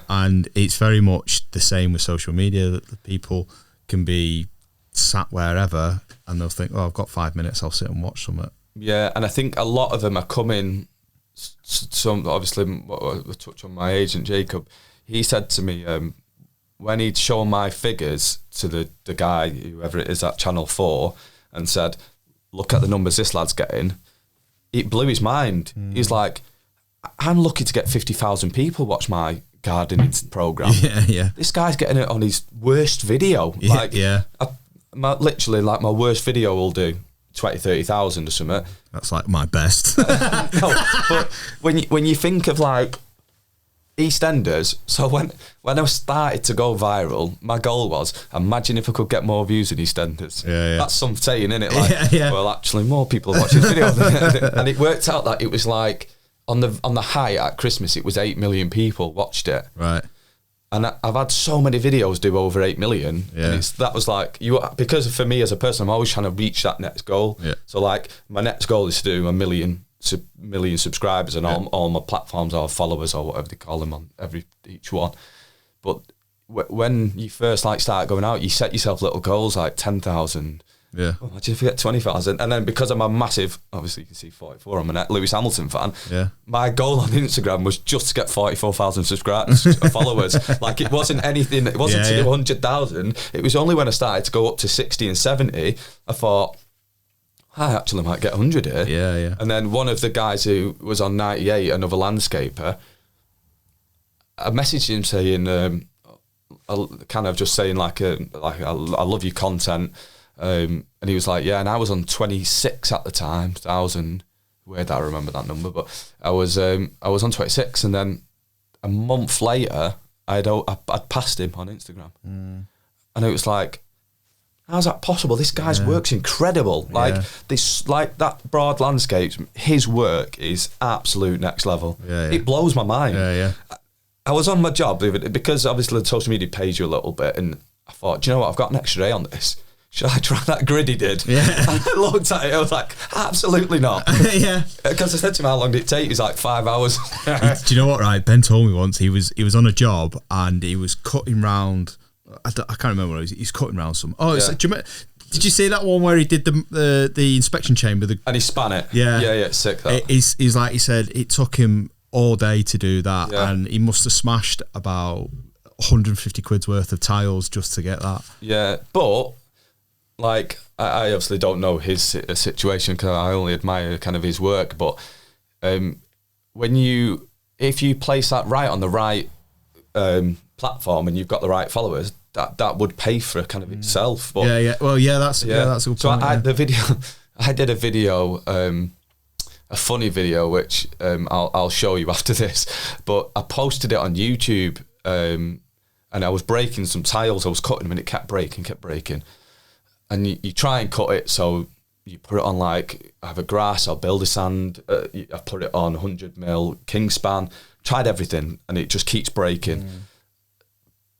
And it's very much the same with social media, that the people can be sat wherever and they'll think, oh, I've got 5 minutes, I'll sit and watch something. And I think a lot of them are coming, some obviously, I'll touch on my agent, Jacob. He said to me, when he'd shown my figures to the guy, whoever it is at Channel 4, and said, look at the numbers this lad's getting, it blew his mind. He's like, I'm lucky to get 50,000 people watch my gardening programme. This guy's getting it on his worst video. Literally, like my worst video will do 20, 30,000 or something. That's like my best. No, but when you think of like EastEnders, so when I started to go viral, my goal was, imagine if I could get more views in EastEnders. That's some saying, isn't it? Like, well, actually, more people watch this video. And it worked out that it was like on the height at Christmas, it was 8 million people watched it. Right. And I've had so many videos do over 8 million. And that was like, because for me as a person, I'm always trying to reach that next goal. So like my next goal is to do 1 million subscribers and all my platforms, or followers, or whatever they call them on each one. But when you first like start going out, you set yourself little goals like 10,000, Yeah. Oh, imagine if you get 20,000. And then because I'm a massive, obviously you can see 44, I'm a Lewis Hamilton fan. Yeah. My goal on Instagram was just to get 44,000 subscribers, followers. Like it wasn't anything, it wasn't to do 100,000. It was only when I started to go up to 60 and 70, I thought, I actually might get 100 here. Yeah, yeah. And then one of the guys who was on 98, another landscaper, I messaged him saying, kind of just saying like I love your content. And he was like, yeah, and I was on 26 at the time, 1,000. Weird that I remember that number, but I was on 26, and then a month later, I'd passed him on Instagram, and it was like, how's that possible? This guy's work's incredible. Like this, like that broad landscapes, his work is absolute next level. It blows my mind. I was on my job because obviously the social media pays you a little bit, and I thought, do you know what? I've got an extra day on this. Should I try that grid he did? Yeah. I looked at it, I was like, absolutely not. Yeah. Because I said to him, how long did it take? He was like 5 hours. Do you know what, right? Ben told me once he was on a job and he was cutting round, I can't remember what it was, he's cutting round some, did you see that one where he did the inspection chamber? And he span it. Yeah. Yeah, it's sick that. He's like, he said it took him all day to do that, and he must have smashed about 150 quid's worth of tiles just to get that. Yeah, but like I obviously don't know his situation because I only admire kind of his work, but if you place that right on the right platform and you've got the right followers, that would pay for kind of itself. But that's a good point. So I did a video, a funny video which I'll show you after this, but I posted it on YouTube, and I was breaking some tiles. I was cutting them and it kept breaking. And you try and cut it, so you put it on like either grass or builder sand. I put it on 100mm Kingspan. Tried everything, and it just keeps breaking.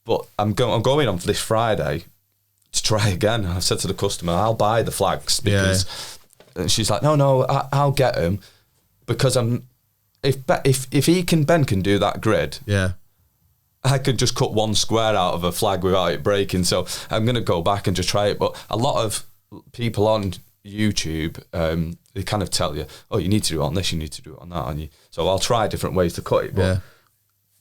But I'm going on for this Friday to try again. I said to the customer, I'll buy the flags because, and she's like, no, I'll get them because if Ben can do that grid, I could just cut one square out of a flag without it breaking. So I'm going to go back and just try it. But a lot of people on YouTube, they kind of tell you, oh, you need to do it on this, you need to do it on that. So I'll try different ways to cut it. But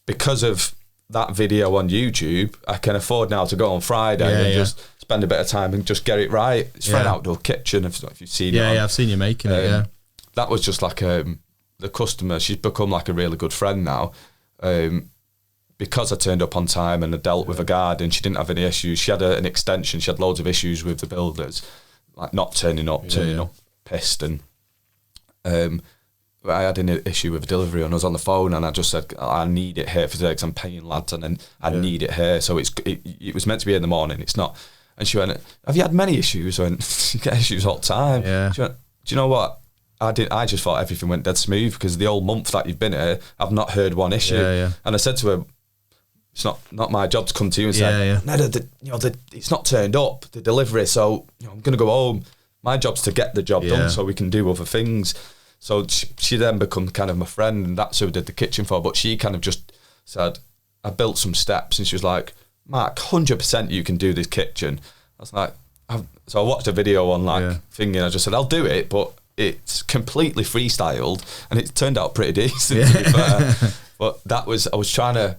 because of that video on YouTube, I can afford now to go on Friday and just spend a bit of time and just get it right. It's for an outdoor kitchen, if you've seen it. Yeah, I've seen you making it, That was just like the customer, she's become like a really good friend now. Because I turned up on time and I dealt with a garden, she didn't have any issues. She had an extension. She had loads of issues with the builders, like not turning up pissed. And I had an issue with a delivery, and I was on the phone, and I just said, I need it here for today because I'm paying lads, and then I need it here. So it was meant to be in the morning. It's not. And she went, have you had many issues? I went, you get issues all the time. Yeah. She went, do you know what? I just thought everything went dead smooth because the whole month that you've been here, I've not heard one issue. And I said to her, it's not my job to come to you and say, no, it's not turned up, the delivery, so I'm going to go home. My job's to get the job done so we can do other things. So she then become kind of my friend, and that's who I did the kitchen for. But she kind of just said, I built some steps, and she was like, Mark, 100% you can do this kitchen. I was like, so I watched a video on thinking, I just said, I'll do it, but it's completely freestyled, and it turned out pretty decent, to be fair. But I was trying to,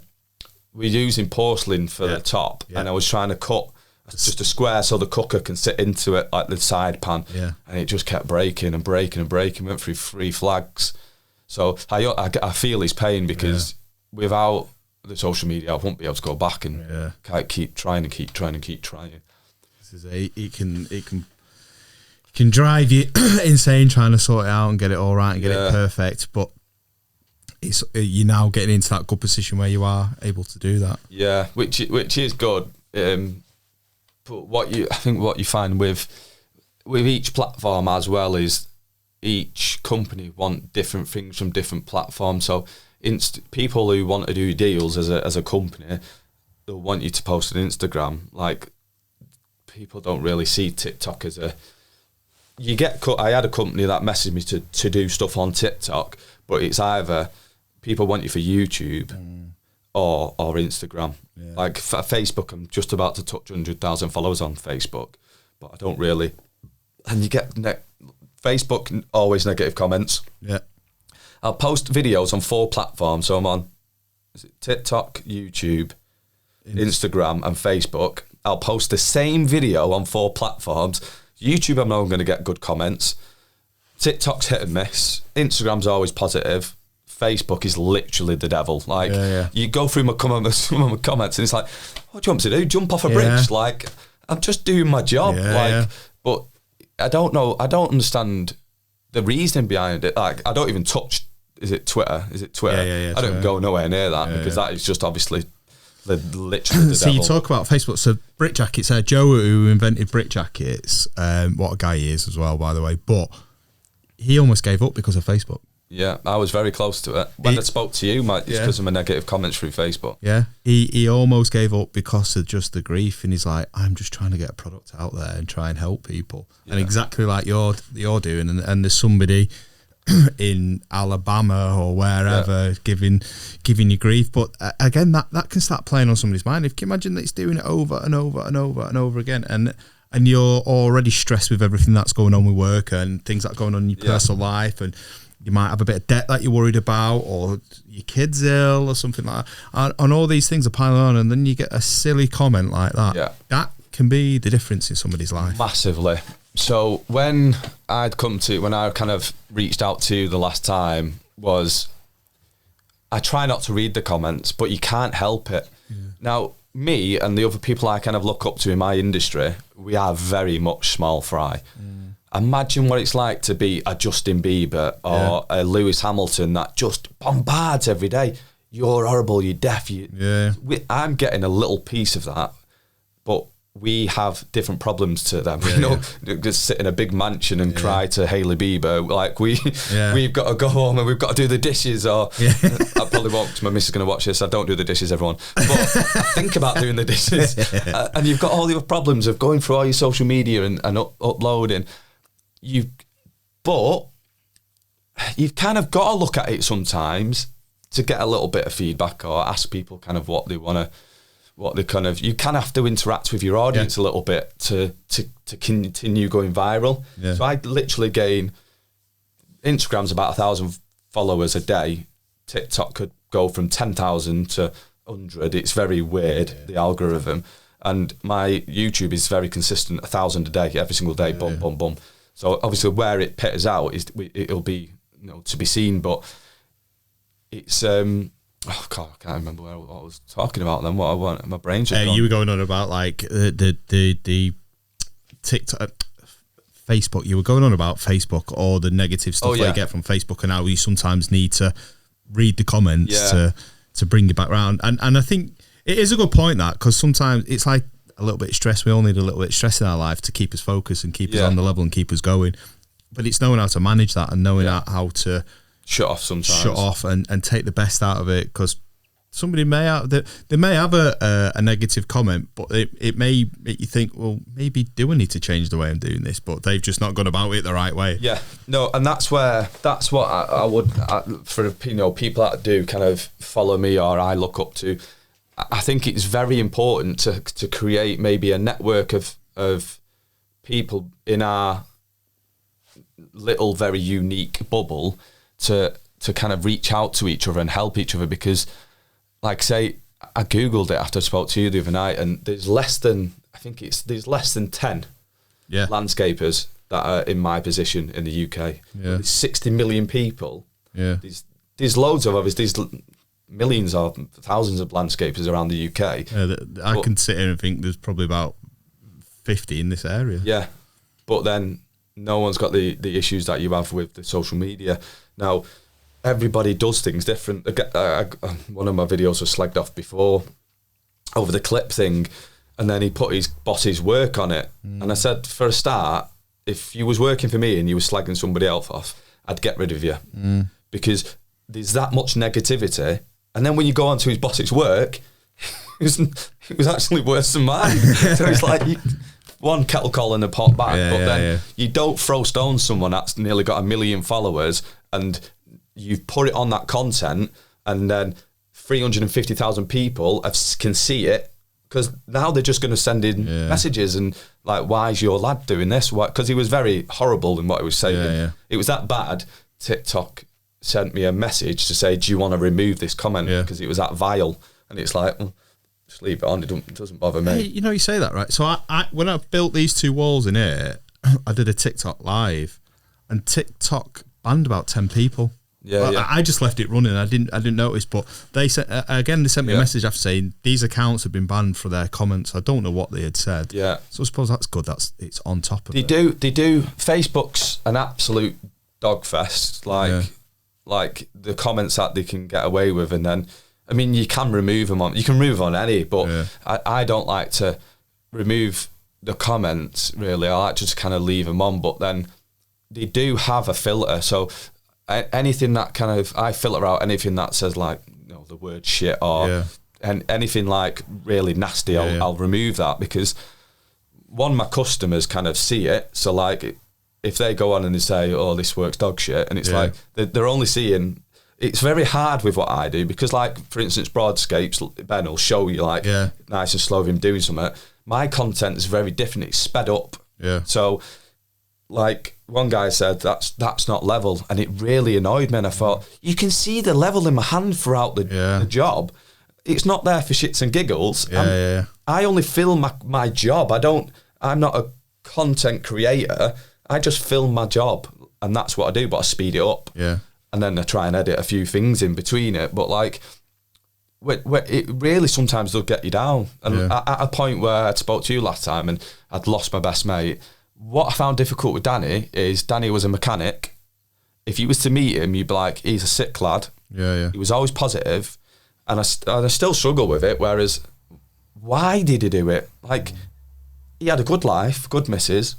we're using porcelain for the top, and I was trying to cut just a square so the cooker can sit into it like the side pan, and it just kept breaking and breaking and breaking. Went through 3 flags, so I feel his pain because without the social media, I won't be able to go back and keep trying. This is it can drive you insane trying to sort it out and get it all right and get it perfect, but you're now getting into that good position where you are able to do that. Yeah, which is good. But what you find with each platform as well is each company want different things from different platforms. So people who want to do deals as a company, they'll want you to post on Instagram. Like, people don't really see TikTok as a... I had a company that messaged me to do stuff on TikTok, but it's either people want you for YouTube or Instagram. Like Facebook, I'm just about to touch 100,000 followers on Facebook, but I don't really and you get Facebook, always negative comments. Yeah. I'll post videos on 4 platforms. So I'm on TikTok, YouTube, Instagram, and Facebook. I'll post the same video on 4 platforms. YouTube, I know I'm going to get good comments. TikTok's hit and miss. Instagram's always positive. Facebook is literally the devil. Like, you go through some of my comments, and it's like, what do you want me to do? Jump off a bridge? Like, I'm just doing my job. But I don't know. I don't understand the reasoning behind it. Like, I don't even touch. Is it Twitter? Yeah. I don't go nowhere near that because that is just obviously literally the So devil. you talk about Facebook. So brick jackets. Joe, who invented brick jackets, what a guy he is as well, by the way. But he almost gave up because of Facebook. Yeah, I was very close to it. When I spoke to you, it's because of my negative comments through Facebook. Yeah, he almost gave up because of just the grief, and he's like, I'm just trying to get a product out there and try and help people. Yeah. And exactly like you're doing, and there's somebody in Alabama or wherever giving you grief. But again, that can start playing on somebody's mind. If you can imagine that it's doing it over and over and over and over again, and you're already stressed with everything that's going on with work and things that are going on in your personal life, and you might have a bit of debt that you're worried about, or your kid's ill or something like that. And all these things are piling on, and then you get a silly comment like that. Yeah. That can be the difference in somebody's life. Massively. So when I kind of reached out to you the last time, was I try not to read the comments, but you can't help it. Yeah. Now, me and the other people I kind of look up to in my industry, we are very much small fry. Imagine what it's like to be a Justin Bieber or a Lewis Hamilton that just bombards every day. You're horrible, you're deaf. I'm getting a little piece of that, but we have different problems to them. Just sit in a big mansion and cry to Hailey Bieber. Like we've got to go home and we've got to do the dishes. Or I probably won't, because my missus is going to watch this. I don't do the dishes, everyone. But I think about doing the dishes. And you've got all the other problems of going through all your social media and uploading. But you've kind of got to look at it sometimes to get a little bit of feedback, or ask people kind of what they want to. You kind of have to interact with your audience a little bit to continue going viral. Yeah. So I literally gain, Instagram's about 1,000 followers a day. TikTok could go from 10,000 to 100. It's very weird, the algorithm. And my YouTube is very consistent, 1,000 a day, every single day, boom. So obviously where it peters out, it'll be to be seen, but it's... Oh God, I can't remember what I was talking about then. What I want, my brain's just gone. You were going on about like the TikTok, Facebook. You were going on about Facebook, or the negative stuff that you get from Facebook, and how you sometimes need to read the comments to bring you back around. And I think it is a good point, that, because sometimes it's like a little bit of stress. We all need a little bit of stress in our life to keep us focused and keep us on the level and keep us going. But it's knowing how to manage that, and knowing how to shut off sometimes. Shut off and take the best out of it, because somebody may have a negative comment, but it may make you think, well, maybe do I need to change the way I'm doing this? But they've just not gone about it the right way. Yeah, no, and that's what I would for people that do kind of follow me or I look up to. I think it's very important to create maybe a network of people in our little very unique bubble to kind of reach out to each other and help each other, because like say I googled it after I spoke to you the other night, and there's less than 10 landscapers that are in my position in the UK. There's 60 million people. There's loads of obviously, there's millions or thousands of landscapers around the UK. I can sit here and think there's probably about 50 in this area. But then no one's got the issues that you have with the social media. Now, everybody does things different. One of my videos was slagged off before over the clip thing, and then he put his boss's work on it. And I said, for a start, if you was working for me and you were slagging somebody else off, I'd get rid of you. Because there's that much negativity. And then when you go onto his boss's work, it was actually worse than mine. So it's like... one kettle calling the pot back, but then you don't throw stones someone that's nearly got 1 million followers, and you've put it on that content, and then 350,000 people can see it because now they're just going to send in messages and like, why is your lad doing this? Because he was very horrible in what he was saying. It was that bad. TikTok sent me a message to say, do you want to remove this comment? Because it was that vile. And it's like, just leave it on. It doesn't bother me. Hey, you say that, right? So I when I built these 2 walls in here, I did a TikTok live, and TikTok banned about 10 people. I just left it running. I didn't notice, but they sent me a message after saying these accounts have been banned for their comments. I don't know what they had said. So I suppose that's good. It's on top of it. They do. Facebook's an absolute dog fest. Like the comments that they can get away with, and then I mean you can remove them on. You can remove on any, but I don't like to remove the comments. Really, I like to just kind of leave them on. But then they do have a filter, so. Anything that kind of I filter out anything that says like the word shit or and anything like really nasty I'll remove that, because my customers kind of see it, so like if they go on and they say this works dog shit, and it's like they're only seeing, it's very hard with what I do, because like for instance Broadscapes, Ben will show you like nice and slow of him doing something. My content is very different, it's sped up, so like one guy said that's not level, and it really annoyed me, and I thought you can see the level in my hand throughout the job. It's not there for shits and giggles. I only film my job. I'm not a content creator. I just film my job, and that's what I do, but I speed it up, and then I try and edit a few things in between it, but like it really sometimes does get you down. And at a point where I spoke to you last time and I'd lost my best mate, what I found difficult with Danny is Danny was a mechanic. If you was to meet him, you'd be like, he's a sick lad. He was always positive, and I still struggle with it. Whereas, why did he do it? Like, he had a good life, good missus,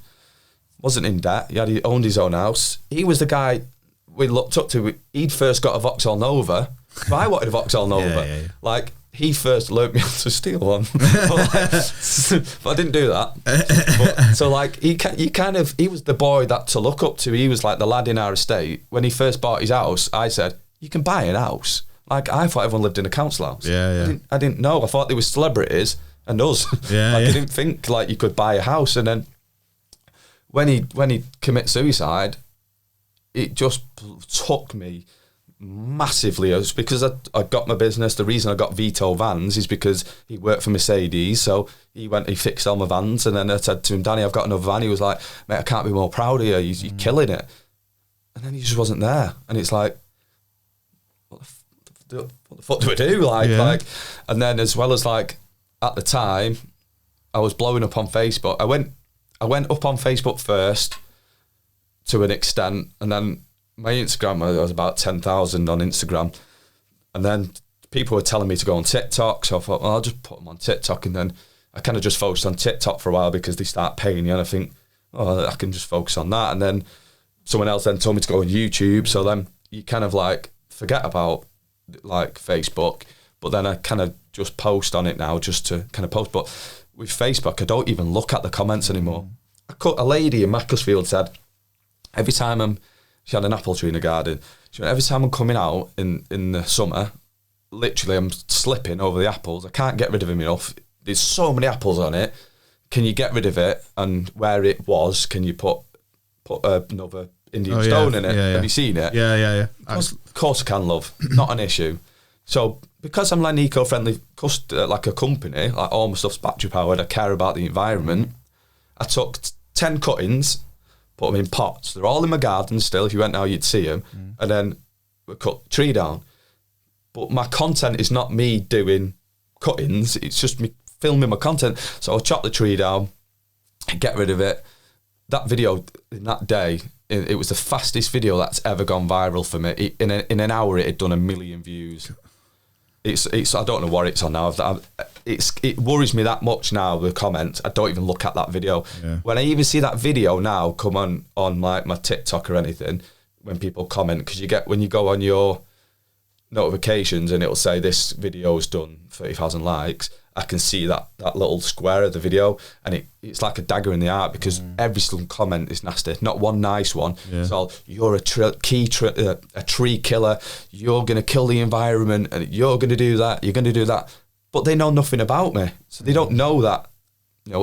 wasn't in debt. He owned his own house. He was the guy we looked up to. He'd first got a Vauxhall Nova. So I wanted a Vauxhall Nova. Like, he first learnt me how to steal one, but I didn't do that. But, so like he was the boy that to look up to. He was like the lad in our estate. When he first bought his house, I said, "You can buy an house." Like I thought everyone lived in a council house. I didn't know. I thought there was celebrities and us. I didn't think like you could buy a house. And then when he commits suicide, it just took me massively. It was because I got my business. The reason I got Vito Vans is because he worked for Mercedes, so he fixed all my vans, and then I said to him, Danny, I've got another van. He was like, mate, I can't be more proud of you, you're killing it. And then he just wasn't there, and it's like, what the fuck do I do? Like, and then as well as like at the time I was blowing up on Facebook. I went up on Facebook first to an extent, and then my Instagram, I was about 10,000 on Instagram, and then people were telling me to go on TikTok, so I thought, well, I'll just put them on TikTok, and then I kind of just focused on TikTok for a while because they start paying you, and I think, I can just focus on that, and then someone else then told me to go on YouTube, so then you kind of like forget about like Facebook, but then I kind of just post on it now just to kind of post, but with Facebook, I don't even look at the comments anymore. A lady in Macclesfield said, every time she had an apple tree in the garden. She went, every time I'm coming out in the summer, literally I'm slipping over the apples. I can't get rid of them enough. There's so many apples on it. Can you get rid of it? And where it was, can you put another Indian stone in it? Have you seen it? Yeah. Of course I can, love. Not an issue. So because I'm like an eco-friendly, like a company, like all my stuff's battery powered, I care about the environment, I took 10 cuttings, put them in pots. They're all in my garden still. If you went now, you'd see them. And then we cut the tree down. But my content is not me doing cuttings. It's just me filming my content. So I'll chop the tree down, get rid of it. That video in that day, it was the fastest video that's ever gone viral for me. In an hour, it had done 1 million views. It's I don't know what it's on now. It worries me that much now, the comments. I don't even look at that video. When I even see that video now come on like my TikTok or anything, when people comment, because when you go on your notifications and it'll say this video's done 30,000 likes, I can see that little square of the video, and it's like a dagger in the heart, because every single comment is nasty. Not one nice one. So you're a tree killer. You're going to kill the environment, and you're going to do that. You're going to do that. but they know nothing about me. So they don't know that,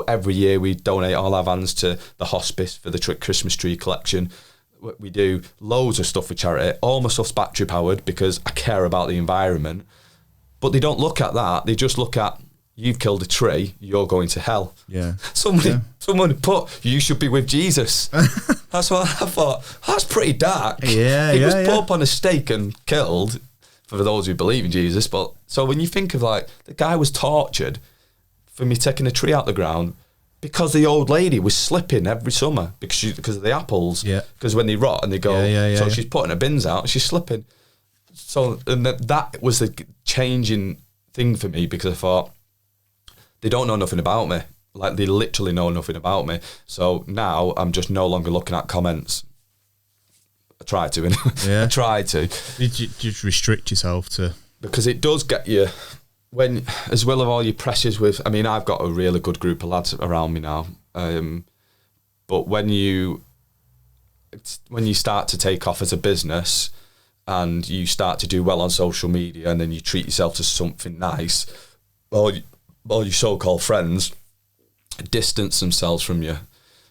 every year we donate all our vans to the hospice for the Christmas tree collection. We do loads of stuff for charity. All my stuff's battery powered because I care about the environment. But they don't look at that. They just look at, you've killed a tree, you're going to hell. Yeah. Someone put, you should be with Jesus. That's what I thought. That's pretty dark. Yeah, He was put up on a stake and killed, for those who believe in Jesus. But so when you think of the guy was tortured for me taking a tree out the ground because the old lady was slipping every summer because of the apples. Yeah. Because when they rot and they go, so she's putting her bins out, she's slipping. So and that was the changing thing for me, because I thought, they don't know nothing about me. Like, they literally know nothing about me. So now I'm just no longer looking at comments. I try to, anyway. Yeah. I try to. You just restrict yourself to... Because it does get you, when, as well as all your pressures with, I mean, I've got a really good group of lads around me now. But when you start to take off as a business and you start to do well on social media, and then you treat yourself to something nice, all your so-called friends distance themselves from you.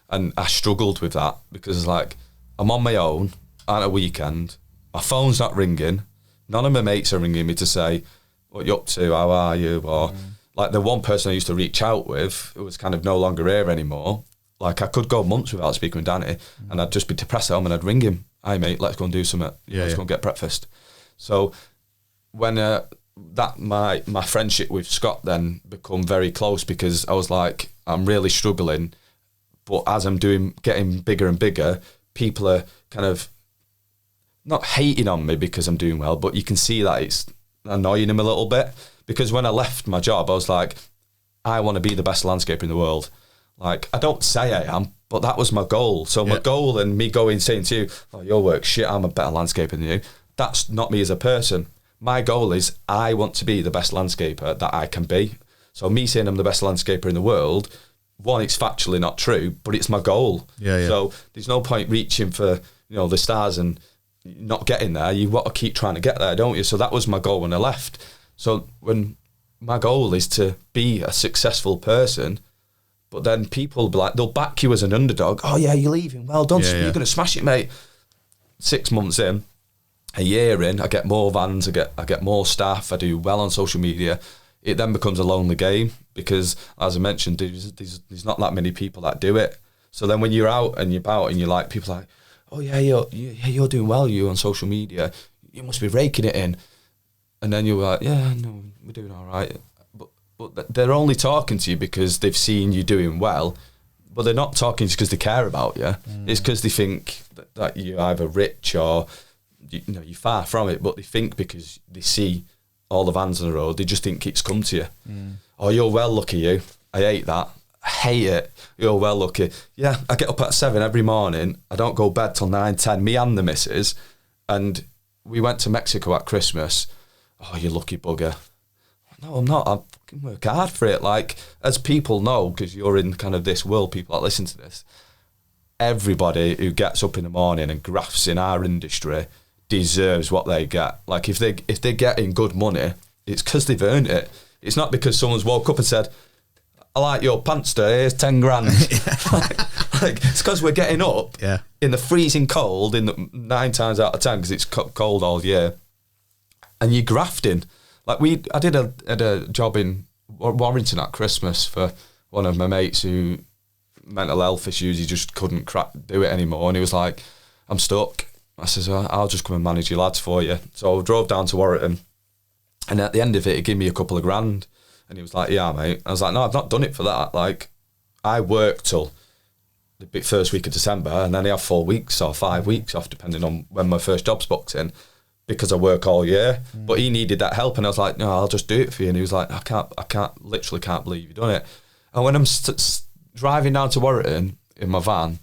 And I struggled with that, because I'm on my own on a weekend, my phone's not ringing, none of my mates are ringing me to say, what you up to, how are you, or the one person I used to reach out with, who was kind of no longer here anymore. I could go months without speaking with Danny, and I'd just be depressed at home, and I'd ring him, "Hi mate, let's go and do something, let's go and get breakfast." So when my friendship with Scott then become very close, because I was like, I'm really struggling, but as I'm getting bigger and bigger, people are kind of not hating on me because I'm doing well, but you can see that it's annoying them a little bit. Because when I left my job, I was like, I want to be the best landscaper in the world. I don't say I am, but that was my goal. So my goal, and me saying to you, "Oh, your work's shit, I'm a better landscaper than you," that's not me as a person. My goal is, I want to be the best landscaper that I can be. So me saying I'm the best landscaper in the world, one, it's factually not true, but it's my goal. Yeah. So there's no point reaching for the stars and not getting there. You want to keep trying to get there, don't you? So that was my goal when I left. So when my goal is to be a successful person, but then people will be like, they'll back you as an underdog. "Oh yeah, you're leaving. Well done. You're going to smash it, mate." 6 months in, a year in, I get more vans, I get more staff, I do well on social media. It then becomes a lonely game, because, as I mentioned, there's not that many people that do it. So then when you're out and you're about and you're people are like, "Oh yeah, you're doing well, you on social media. You must be raking it in." And then you're like, "Yeah, no, we're doing all right." But they're only talking to you because they've seen you doing well, but they're not talking just because they care about you. It's because they think that you're either rich or you're far from it, but they think because they see all the vans on the road, they just think it's come to you. "Oh, you're well lucky, you." I hate that. I hate it. "You're well lucky." Yeah, I get up at 7 every morning. I don't go bed till 9, 10, me and the missus. And we went to Mexico at Christmas. "Oh, you lucky bugger." No, I'm not. I fucking work hard for it. As people know, because you're in kind of this world, people that listen to this, everybody who gets up in the morning and grafts in our industry deserves what they get. If they're getting good money, it's because they've earned it. It's not because someone's woke up and said, "I like your pants today, here's 10 grand. It's because we're getting up in the freezing cold, 9 times out of 10, because it's cold all year, and you're grafting. I did a job in Warrington at Christmas for one of my mates who mental health issues. He just couldn't do it anymore, and he was like, "I'm stuck." I says, "Well, I'll just come and manage your lads for you." So I drove down to Warrington, and at the end of it, he gave me a couple of grand, and he was like, "Yeah, mate." I was like, "No, I've not done it for that. I work till the first week of December, and then I have 4 weeks or 5 weeks off, depending on when my first job's booked in, because I work all year." But he needed that help, and I was like, "No, I'll just do it for you." And he was like, I literally can't believe you've done it." And when I'm driving down to Warrington in my van,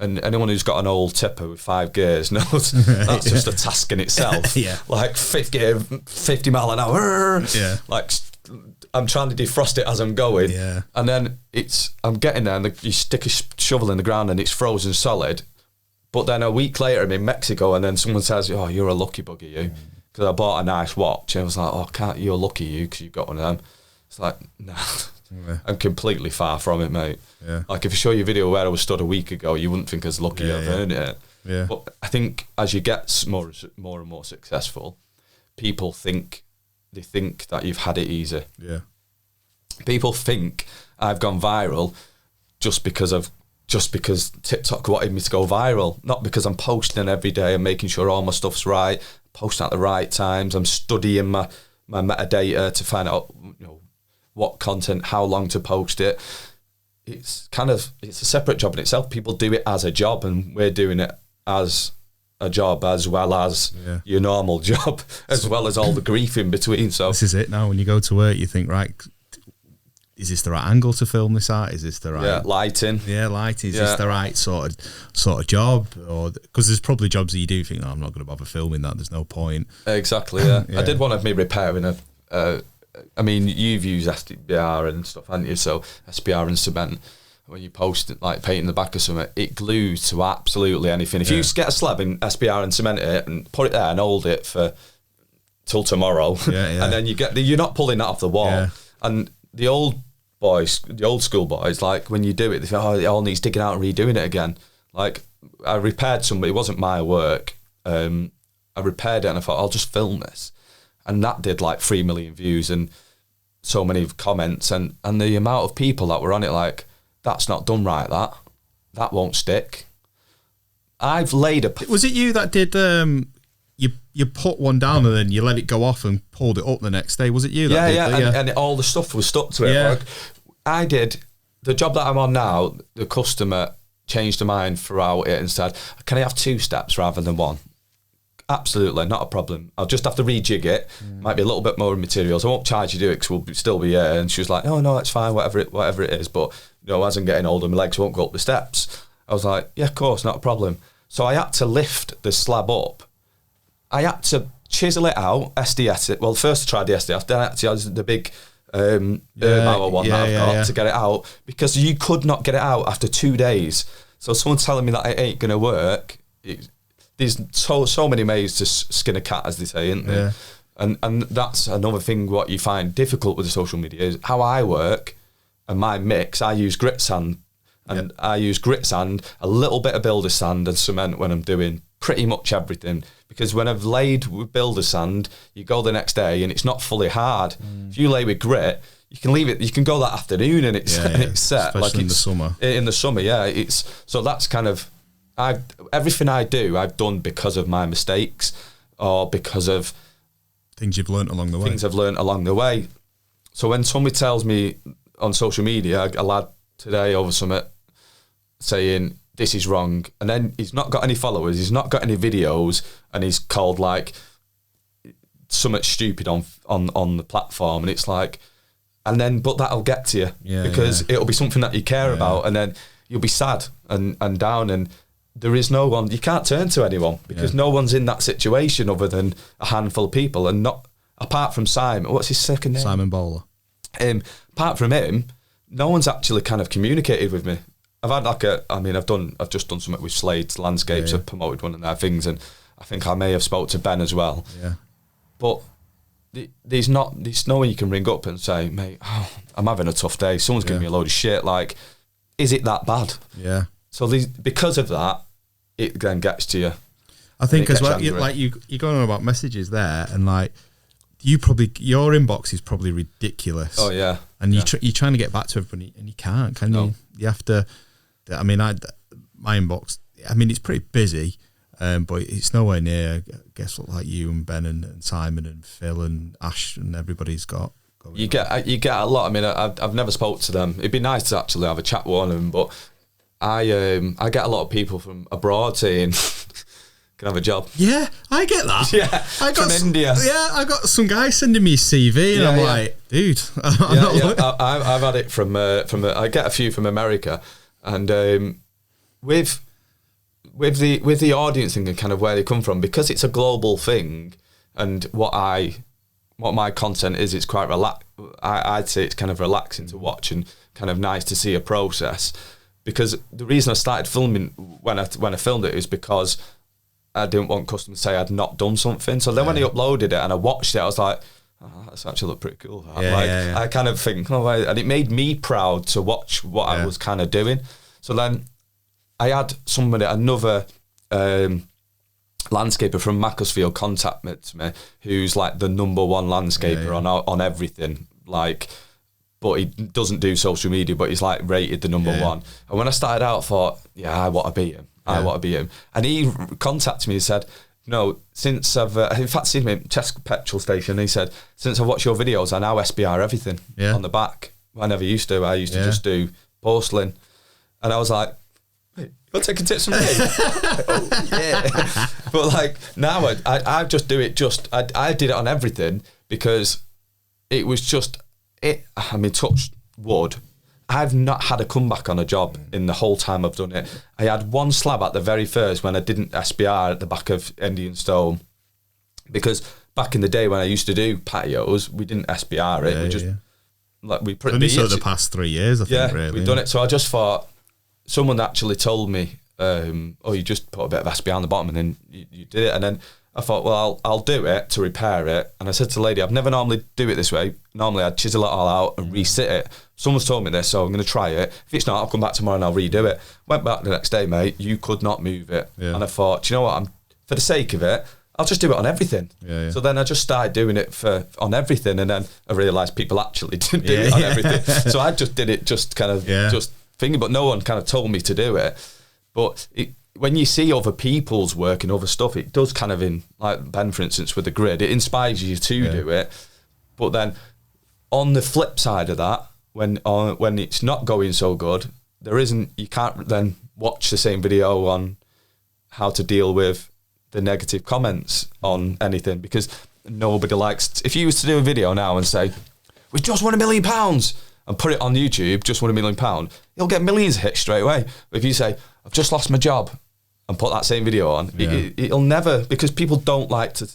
and anyone who's got an old tipper with 5 gears knows that's just a task in itself. 50 mile an hour. I'm trying to defrost it as I'm going. And then I'm getting there, and you stick a shovel in the ground and it's frozen solid. But then a week later I'm in Mexico, and then someone says, "Oh, you're a lucky bugger, you." Because I bought a nice watch, and I was like, "Oh, you're lucky, you, because you've got one of them." It's like, nah, Yeah. I'm completely far from it, mate. Yeah. Like if I show you a video where I was stood a week ago, you wouldn't think I was lucky I've earned it. Yeah. But I think as you get more and more successful, people think that you've had it easy. Yeah. People think I've gone viral just because TikTok wanted me to go viral, not because I'm posting every day and making sure all my stuff's right, posting at the right times. I'm studying my metadata to find out, you know, what content, how long to post it. It's a separate job in itself. People do it as a job, and we're doing it as a job as well as your normal job, as well as all the grief in between. So this is it now. When you go to work, you think, right, is this the right angle to film this at? Is this the right lighting? Yeah, lighting. Is this the right sort of job? Or because there's probably jobs that you do think, I'm not going to bother filming that. There's no point. Exactly. Yeah. I did one of me repairing I mean, you've used SBR and stuff, haven't you? So SBR and cement. When you post it, like painting the back of something, it glues to absolutely anything. If you get a slab in SBR and cement it and put it there and hold it for till tomorrow, and then you're not pulling that off the wall. Yeah. And the old school boys, like when you do it, they think, it all needs digging out and redoing it again. Like I repaired somebody, it wasn't my work. I repaired it and I thought, I'll just film this. And that did like 3 million views and so many comments, and the amount of people that were on it, like, that's not done right, that won't stick. I've laid a... Was it you that did... You put one down and then you let it go off and pulled it up the next day? Was it you that did that? And all the stuff was stuck to it. Yeah. Like, I did... The job that I'm on now, the customer changed their mind throughout it and said, can I have 2 steps rather than 1? Absolutely, not a problem. I'll just have to rejig it. Might be a little bit more materials. I won't charge you to do it because we'll still be here. And she was like, oh, no, it's fine, whatever it is. But, you know, as I'm getting older, my legs won't go up the steps. I was like, yeah, of course, not a problem. So I had to lift the slab up. I had to chisel it out, SDS it. Well, first I tried the SDS, then I had to use the big hour one that I've got to get it out, because you could not get it out after 2 days. So someone telling me that it ain't going to work... There's so many ways to skin a cat, as they say, isn't there? Yeah. And that's another thing what you find difficult with the social media is how I work and my mix. I use grit sand, and I use grit sand, a little bit of builder sand and cement when I'm doing pretty much everything. Because when I've laid with builder sand, you go the next day and it's not fully hard. If you lay with grit, you can leave it. You can go that afternoon and it's set. Especially like in the summer. In the summer, so that's kind of. Everything I do, I've done because of my mistakes or because of things you've learnt along the way. Things I've learnt along the way. So when somebody tells me on social media, a lad today over something saying this is wrong, and then he's not got any followers, he's not got any videos, and he's called like something stupid on the platform, and it's like, and then but that'll get to you because it'll be something that you care about, and then you'll be sad and down and. There is no one, you can't turn to anyone because no one's in that situation other than a handful of people, and not apart from Simon. What's his second name? Simon Bowler. Apart from him, no one's actually kind of communicated with me. I've had I've just done something with Slade's Landscapes. I've promoted one of their things, and I think I may have spoke to Ben as well. Yeah. But there's no one you can ring up and say, mate, I'm having a tough day. Someone's giving me a load of shit. Like, is it that bad? Yeah. So because of that, it then gets to you. I think as well, you're going on about messages there, and like your inbox is probably ridiculous. Oh yeah, and you're trying to get back to everybody, and you can't, can you? You have to. I mean, my inbox. I mean, it's pretty busy, but it's nowhere near. I guess like you and Ben and Simon and Phil and Ash and everybody's got. You get a lot. I mean, I've never spoke to them. It'd be nice to actually have a chat with one of them, but. I get a lot of people from abroad saying, "Can I have a job?" Yeah, I get that. Yeah, I got from India. Yeah, I got some guy sending me a CV, and I'm like, dude, I've had it from I get a few from America, and with the audience and kind of where they come from, because it's a global thing, and what my content is, it's quite I'd say it's kind of relaxing to watch and kind of nice to see a process. Because the reason I started filming when I filmed it is because I didn't want customers to say I'd not done something. So then when I uploaded it and I watched it, I was like, oh, that's actually look pretty cool. Yeah, I kind of think, and it made me proud to watch what I was kind of doing. So then I had another landscaper from Macclesfield contact me, who's like the number one landscaper on everything, like, but he doesn't do social media, but he's like rated the number one. And when I started out, I thought, I want to beat him. I want to beat him. And he contacted me and said, no, since I've in fact seen him at Chester petrol station, he said, since I've watched your videos, I now SBR everything on the back. I never used to. I used to just do porcelain. And I was like, you're taking tips from me? Oh, yeah. But like now I just do it, I did it on everything because it was just, I mean, touch wood, I've not had a comeback on a job in the whole time I've done it. I had one slab at the very first when I didn't SBR at the back of Indian Stone, because back in the day when I used to do patios, we didn't SBR it. We just like we pretty only the past 3 years, I think. Really, we've done it. So I just thought, someone actually told me, you just put a bit of SBR on the bottom and then you did it. And then I thought, well, I'll do it to repair it. And I said to the lady, I've never normally do it this way. Normally I'd chisel it all out and resit it. Someone's told me this, so I'm going to try it. If it's not, I'll come back tomorrow and I'll redo it. Went back the next day, mate, you could not move it. Yeah. And I thought, do you know what, for the sake of it, I'll just do it on everything. Yeah. So then I just started doing it on everything, and then I realised people actually didn't do it on everything. So I just did it just thinking, but no one kind of told me to do it. But when you see other people's work and other stuff, it does kind of, like Ben, for instance, with the grid, it inspires you to do it. But then on the flip side of that, when it's not going so good, you can't then watch the same video on how to deal with the negative comments on anything, because nobody likes, if you was to do a video now and say, we just won £1 million and put it on YouTube, just won £1 million, you'll get millions of hits straight away. But if you say, I've just lost my job, and put that same video on, it'll never, because people don't like to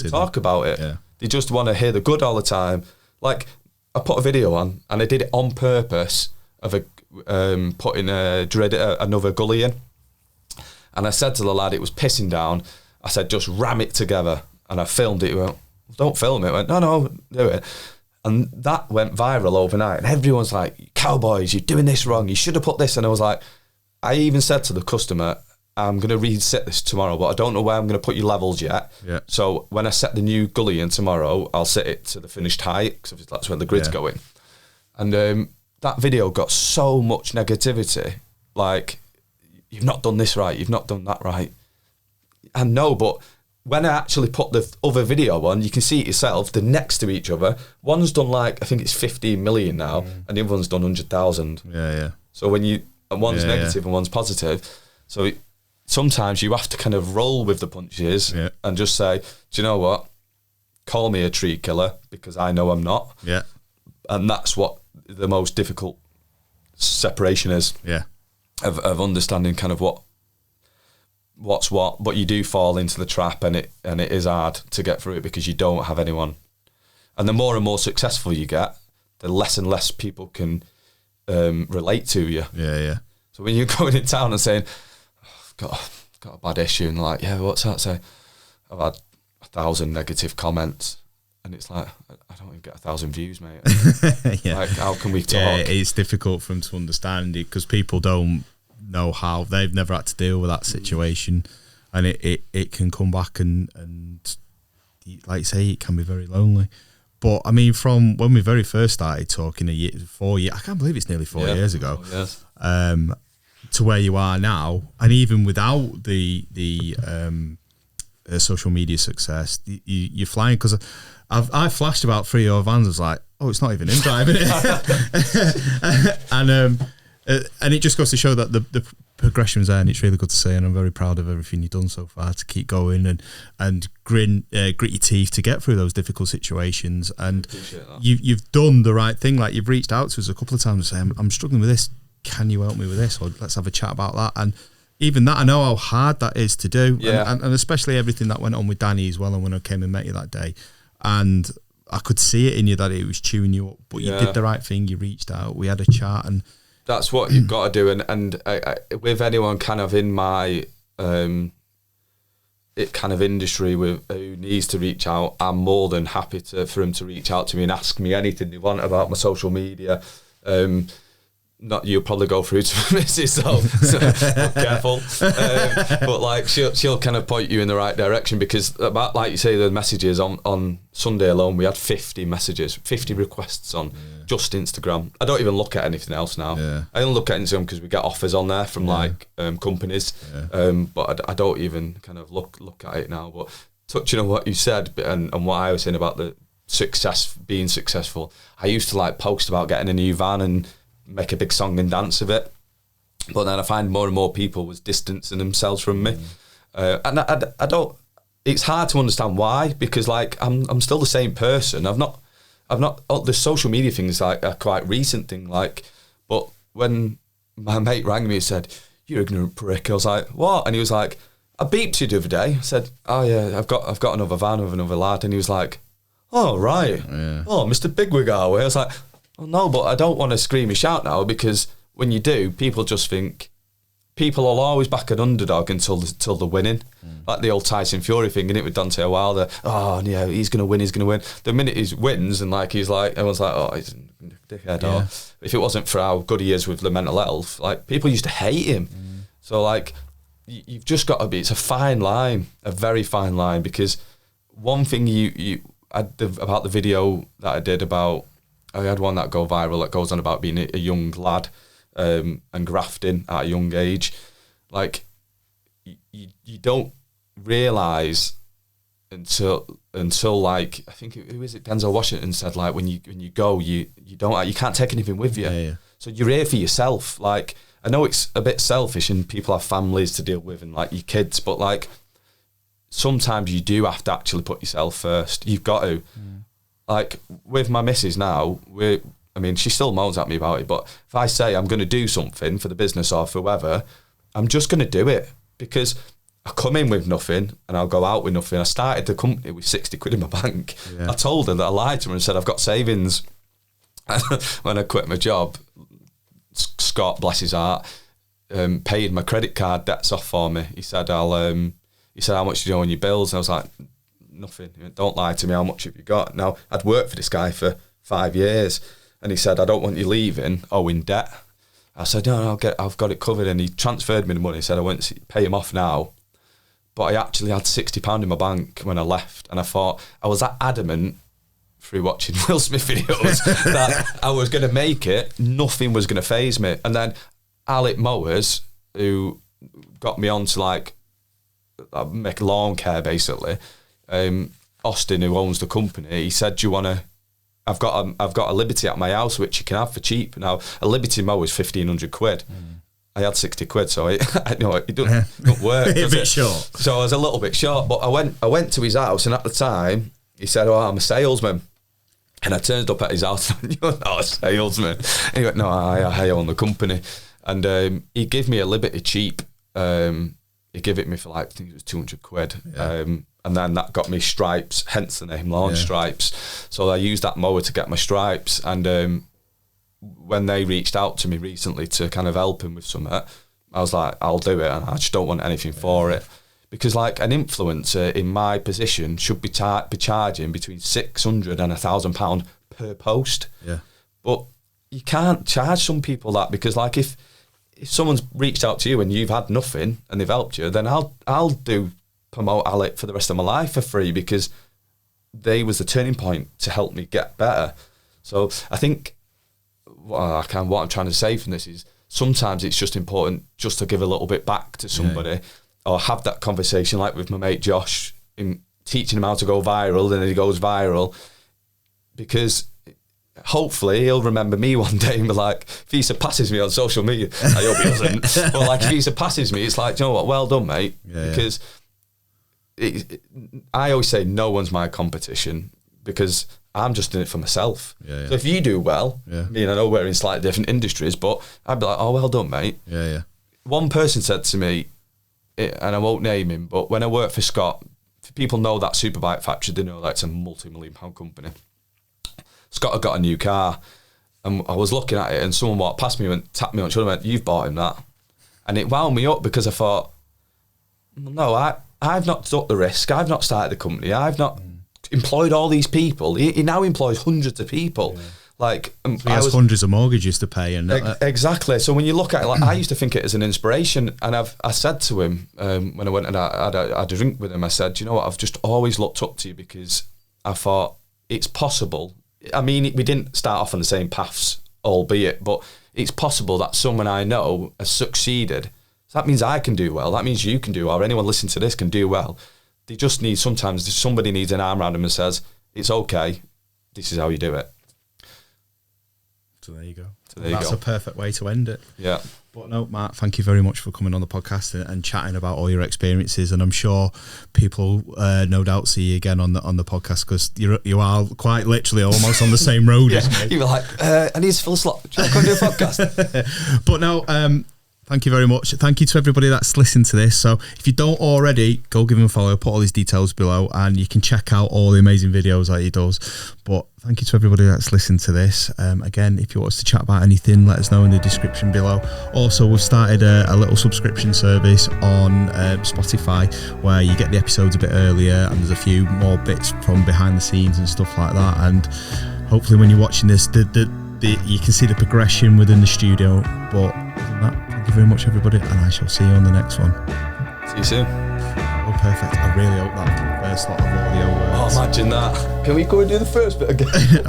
talk about it. Yeah. They just want to hear the good all the time. Like, I put a video on, and I did it on purpose of putting another gully in. And I said to the lad, it was pissing down, I said, just ram it together. And I filmed it. He went, don't film it. I went, no, do it. And that went viral overnight. And everyone's like, cowboys, you're doing this wrong. You should have put this. And I was like, I even said to the customer, I'm going to reset this tomorrow, but I don't know where I'm going to put your levels yet. Yeah. So when I set the new gully in tomorrow, I'll set it to the finished height, because that's where the grid's going. And that video got so much negativity. Like, you've not done this right, you've not done that right. And no, but when I actually put the other video on, you can see it yourself, they're next to each other. One's done like, I think it's 15 million now, and the other one's done 100,000. Yeah. So when one's negative and one's positive, so sometimes you have to kind of roll with the punches and just say, do you know what? Call me a tree killer, because I know I'm not. Yeah. And that's what the most difficult separation is. Yeah. Of understanding kind of what's what, but you do fall into the trap, and it is hard to get through it because you don't have anyone. And the more and more successful you get, the less and less people can relate to you. Yeah. So when you're going in town and saying, I've got a bad issue, and like, what's that say? I've had 1,000 negative comments, and it's like, I don't even get 1,000 views, mate. Like, how can we talk? Yeah, it's difficult for them to understand it, because people don't know how, they've never had to deal with that situation, and it can come back and like you say, it can be very lonely. But I mean, from when we very first started talking 4 years, I can't believe it's nearly 4 years ago. Yes. To where you are now, and even without the social media success, you're flying, because I flashed about 3 of your vans. I was like, oh, it's not even him driving it. And it just goes to show that the progression's there, and it's really good to see, and I'm very proud of everything you've done so far to keep going and grit your teeth to get through those difficult situations. And you've done the right thing. Like, you've reached out to us a couple of times and saying, I'm struggling with this, can you help me with this, or let's have a chat about that. And even that, I know how hard that is to do. And especially everything that went on with Danny as well, and when I came and met you that day, and I could see it in you that it was chewing you up, but you did the right thing. You reached out, we had a chat, and that's what you've got to do. And I, with anyone kind of in my kind of industry who needs to reach out, I'm more than happy for them to reach out to me and ask me anything they want about my social media. Not you'll probably go through to Mrs. So be careful. But like she'll kind of point you in the right direction, because about, like you say, the messages on Sunday alone, we had 50 messages, 50 requests on just Instagram. I don't even look at anything else now. I only look at Instagram because we get offers on there from like companies. But I don't even kind of look at it now. But touching on what you said and what I was saying about the being successful, I used to like post about getting a new van and make a big song and dance of it, but then I find more and more people was distancing themselves from me, and I don't. It's hard to understand why, because like I'm still the same person. I've not. The social media thing is like a quite recent thing. Like, but when my mate rang me and said, "You're ignorant prick," I was like, "What?" And he was like, "I beeped you the other day." I said, "Oh yeah, I've got another van with another lad," and he was like, "Oh right, oh Mr. Bigwig, are we?" I was like, well, no, but I don't want to scream and shout now, because when you do, people just think people will always back an underdog until they're winning. Like the old Tyson Fury thing, and it with Deontay Wilder. Oh, yeah, he's going to win, he's going to win. The minute he wins, and like he's like, everyone's like, oh, he's a dickhead. Or if it wasn't for how good he is with the mental health, like people used to hate him. So like, you've just got to be, it's a fine line, a very fine line, because one thing about the video that I did about, I had one that go viral that goes on about being a young lad and grafting at a young age. Like, you don't realise until like, I think who is it? Denzel Washington said, like, when you go, you can't take anything with you. So you're here for yourself. Like, I know it's a bit selfish and people have families to deal with and like your kids, but like sometimes you do have to actually put yourself first. You've got to. Like with my missus now, she still moans at me about it, but if I say I'm going to do something for the business or for whoever, I'm just going to do it, because I come in with nothing and I'll go out with nothing. I started the company with 60 quid in my bank. I told her that I lied to her and said I've got savings. When I quit my job, Scott, bless his heart, paid my credit card debts off for me. He said, how much do you owe on your bills? And I was like, nothing. Don't lie to me. How much have you got? Now, I'd worked for this guy for 5 years, and he said, I don't want you leaving in debt. I said, no, I've got it covered, and he transferred me the money. He said I won't pay him off now, but I actually had £60 in my bank when I left, and I thought I was that adamant through watching Will Smith videos that I was going to make it. Nothing was going to faze me. And then Alec Mowers, who got me on to like make lawn care basically. Austin, who owns the company, he said, "Do you want to? I've got a Liberty at my house which you can have for cheap." Now a Liberty mower is 1,500 quid. I had 60 quid, so it don't work. A bit short. So I was a little bit short, but I went to his house, and at the time he said, "Oh, I'm a salesman," and I turned up at his house. And "You're not a salesman." And he went, "No, I own the company," and he gave me a Liberty cheap. He gave it me for like, I think it was 200 quid. And then that got me stripes, hence the name Lawn Stripes. So I used that mower to get my stripes. And when they reached out to me recently to kind of help him with something, I was like, I'll do it. And I just don't want anything for it. Because like an influencer in my position should be charging between £600 and £1,000 per post. But you can't charge some people that, because like if someone's reached out to you and you've had nothing and they've helped you, then I'll promote Alec for the rest of my life for free, because they was the turning point to help me get better. So I think what I'm trying to say from this is sometimes it's just important just to give a little bit back to somebody, or have that conversation like with my mate Josh, in teaching him how to go viral, and then he goes viral, because hopefully he'll remember me one day and be like, if he surpasses me on social media, I hope he doesn't, but like if he surpasses me, it's like, do you know what, well done, mate. Because I always say no one's my competition, because I'm just doing it for myself. So if you do well, I mean, I know we're in slightly different industries, but I'd be like, oh, well done, mate. One person said to me, and I won't name him, but when I worked for Scott, people know that Superbike factory, they know that it's a multi-million-pound company. Scott had got a new car, and I was looking at it, and someone walked past me and tapped me on the shoulder and went, "You've bought him that." And it wound me up, because I thought, no, I've not took the risk. I've not started the company. I've not employed all these people. He now employs hundreds of people. Yeah. Like, so he has hundreds of mortgages to pay, and exactly. So when you look at it, like, I used to think it as an inspiration, and I said to him when I went and I had a drink with him, I said, you know what, I've just always looked up to you because I thought it's possible. I mean, we didn't start off on the same paths, albeit, but it's possible that someone I know has succeeded. So that means I can do well. That means you can do well, or anyone listening to this can do well. They just need, sometimes somebody needs an arm around them and says, it's okay, this is how you do it. So there you go. That's a perfect way to end it. Yeah. But no, Matt, thank you very much for coming on the podcast and chatting about all your experiences. And I'm sure people, no doubt, see you again on the podcast because you are quite literally almost on the same road as me. You were like, I need to fill a slot. Do you want to come do a podcast? But no, thank you very much. Thank you to everybody that's listened to this. So if you don't already, go give him a follow, put all his details below, and you can check out all the amazing videos that he does. But thank you to everybody that's listened to this. Again, if you want us to chat about anything, let us know in the description below. Also, we've started a little subscription service on Spotify where you get the episodes a bit earlier, and there's a few more bits from behind the scenes and stuff like that. And hopefully when you're watching this, you can see the progression within the studio. But other than that, thank you very much, everybody, and I shall see you on the next one. See you soon. Oh, perfect. I really hope that first lot of audio works. Oh, imagine that. Can we go and do the first bit again?